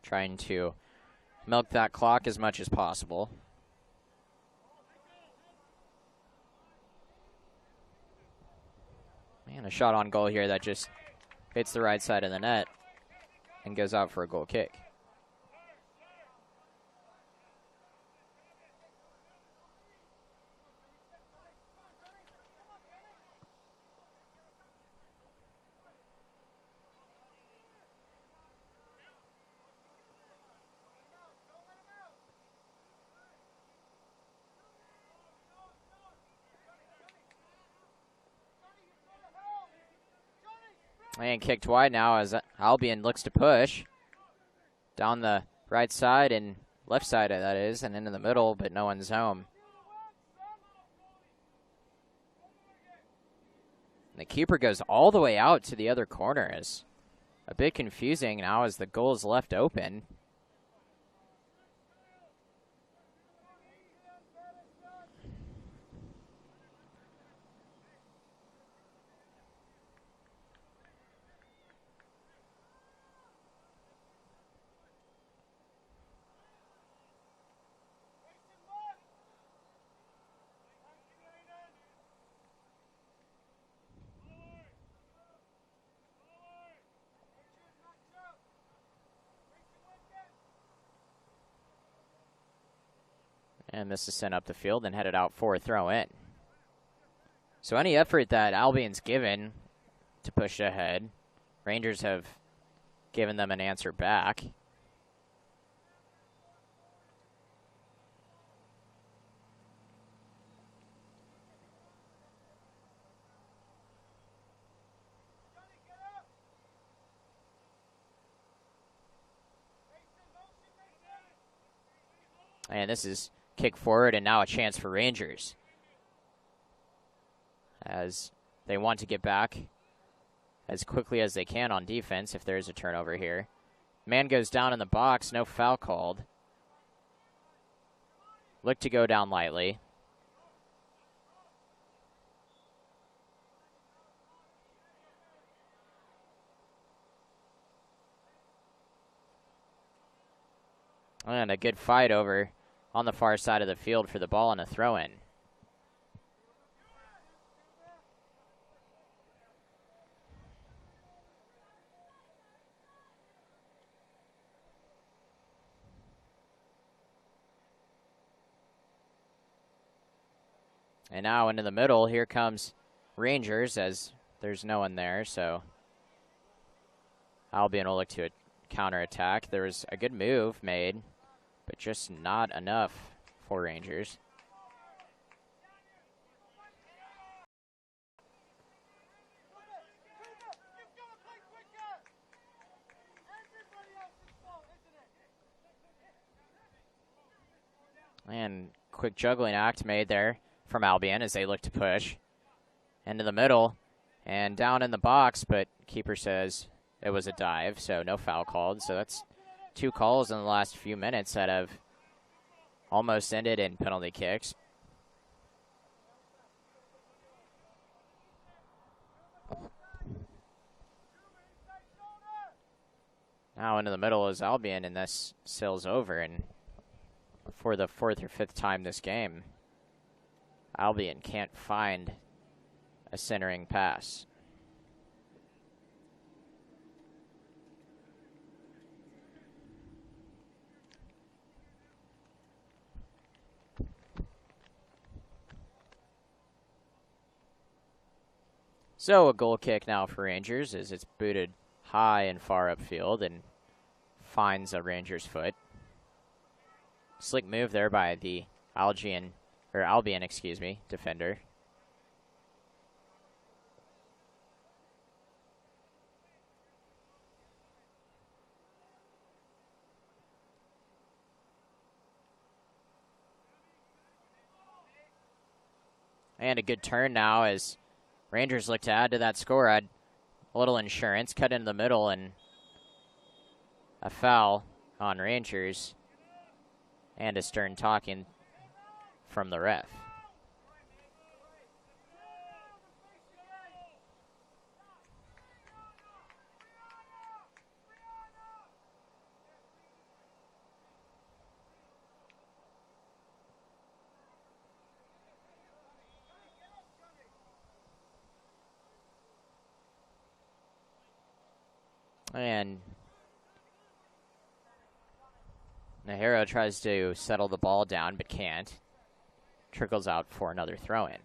Speaker 2: Trying to milk that clock as much as possible. And a shot on goal here that just hits the right side of the net and goes out for a goal kick. And kicked wide now as Albion looks to push down the right side and left side, that is, and into the middle, but no one's home. The keeper goes all the way out to the other corner. Is a bit confusing now as the goal is left open. And this is sent up the field and headed out for a throw-in. So any effort that Albion's given to push ahead, Rangers have given them an answer back. And this is kick forward, and now a chance for Rangers as they want to get back as quickly as they can on defense if there's a turnover here. Man goes down in the box, no foul called. Look to go down lightly. And a good fight over on the far side of the field for the ball and a throw-in. And now into the middle, here comes Rangers as there's no one there, so Albion will look to counterattack. There was a good move made, but just not enough for Rangers. And quick juggling act made there from Albion as they look to push into the middle and down in the box, but keeper says it was a dive, so no foul called. So that's 2 calls in the last few minutes that have almost ended in penalty kicks. Now into the middle is Albion, and this sails over, and for the 4th or 5th time this game, Albion can't find a centering pass. So a goal kick now for Rangers as it's booted high and far upfield and finds a Rangers foot. Slick move there by the Albion, defender. And a good turn now as Rangers look to add to that score. Add a little insurance, cut into the middle, and a foul on Rangers. And a stern talking from the ref. And Nahiro tries to settle the ball down, but can't. Trickles out for another throw-in.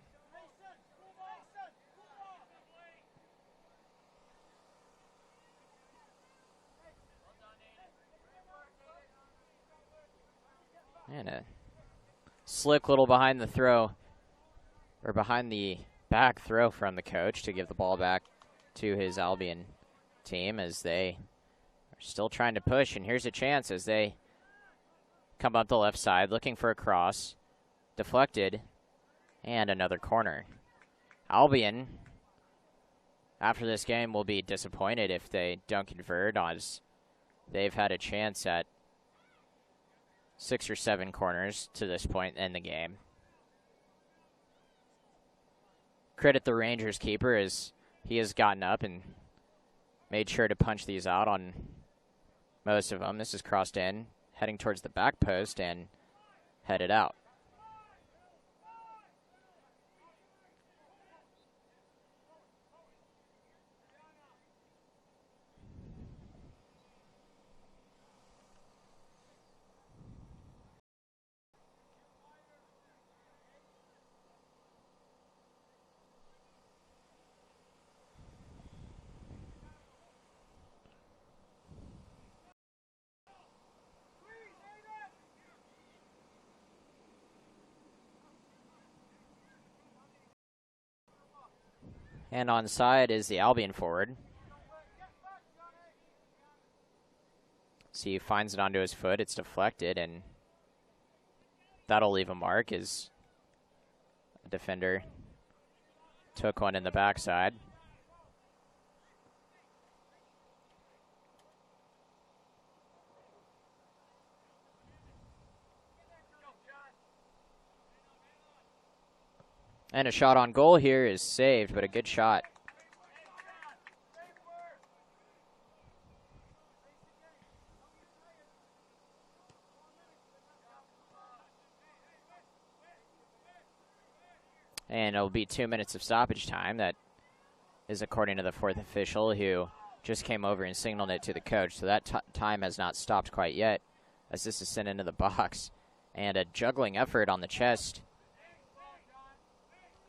Speaker 2: And a slick little behind the throw, or behind the back throw from the coach to give the ball back to his Albion team as they are still trying to push. And here's a chance as they come up the left side, looking for a cross. Deflected. And another corner. Albion, after this game, will be disappointed if they don't convert, as they've had a chance at 6 or 7 corners to this point in the game. Credit the Rangers keeper as he has gotten up and made sure to punch these out on most of them. This is crossed in, heading towards the back post and headed out. And on side is the Albion forward. See, he finds it onto his foot. It's deflected, and that'll leave a mark as a defender took one in the backside. And a shot on goal here is saved, but a good shot. And it'll be 2 minutes of stoppage time. That is according to the fourth official, who just came over and signaled it to the coach. So that time has not stopped quite yet, as this is sent into the box. And a juggling effort on the chest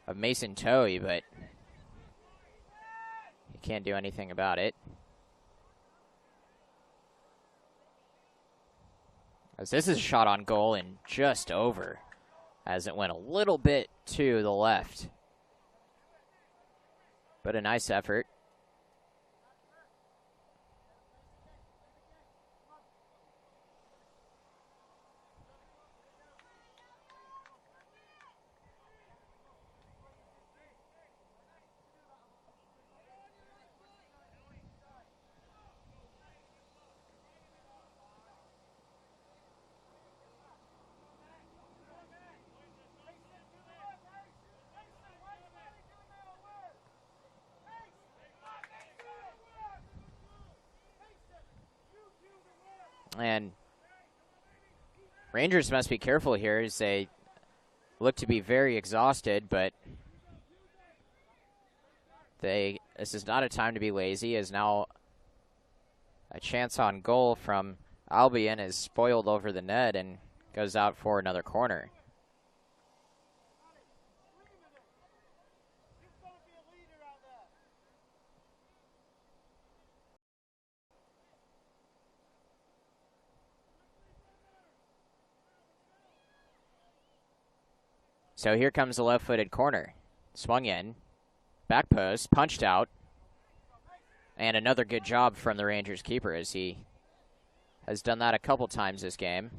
Speaker 2: of Mason Toey, but he can't do anything about it. As this is a shot on goal and just over, as it went a little bit to the left. But a nice effort. And Rangers must be careful here as they look to be very exhausted, but this is not a time to be lazy, as now a chance on goal from Albion is spoiled over the net and goes out for another corner. So here comes the left-footed corner. Swung in. Back post. Punched out. And another good job from the Rangers keeper, as he has done that a couple times this game.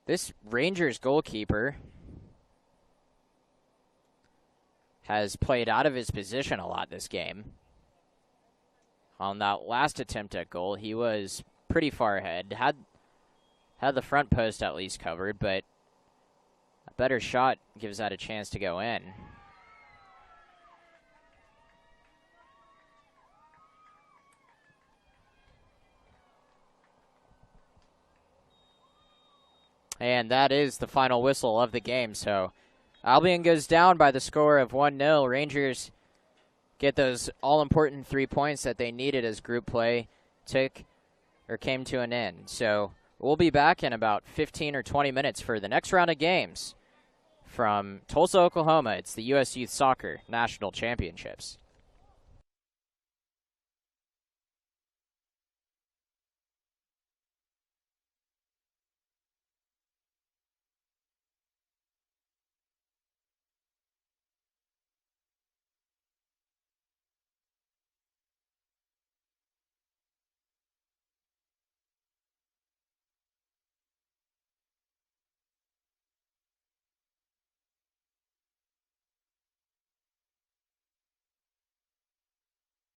Speaker 2: This Rangers goalkeeper has played out of his position a lot this game. On that last attempt at goal, he was pretty far ahead. Had the front post at least covered, but a better shot gives that a chance to go in. And that is the final whistle of the game. So Albion goes down by the score of 1-0. Rangers get those all-important 3 points that they needed as group play came to an end. So we'll be back in about 15 or 20 minutes for the next round of games from Tulsa, Oklahoma. It's the USYS Soccer National Championships.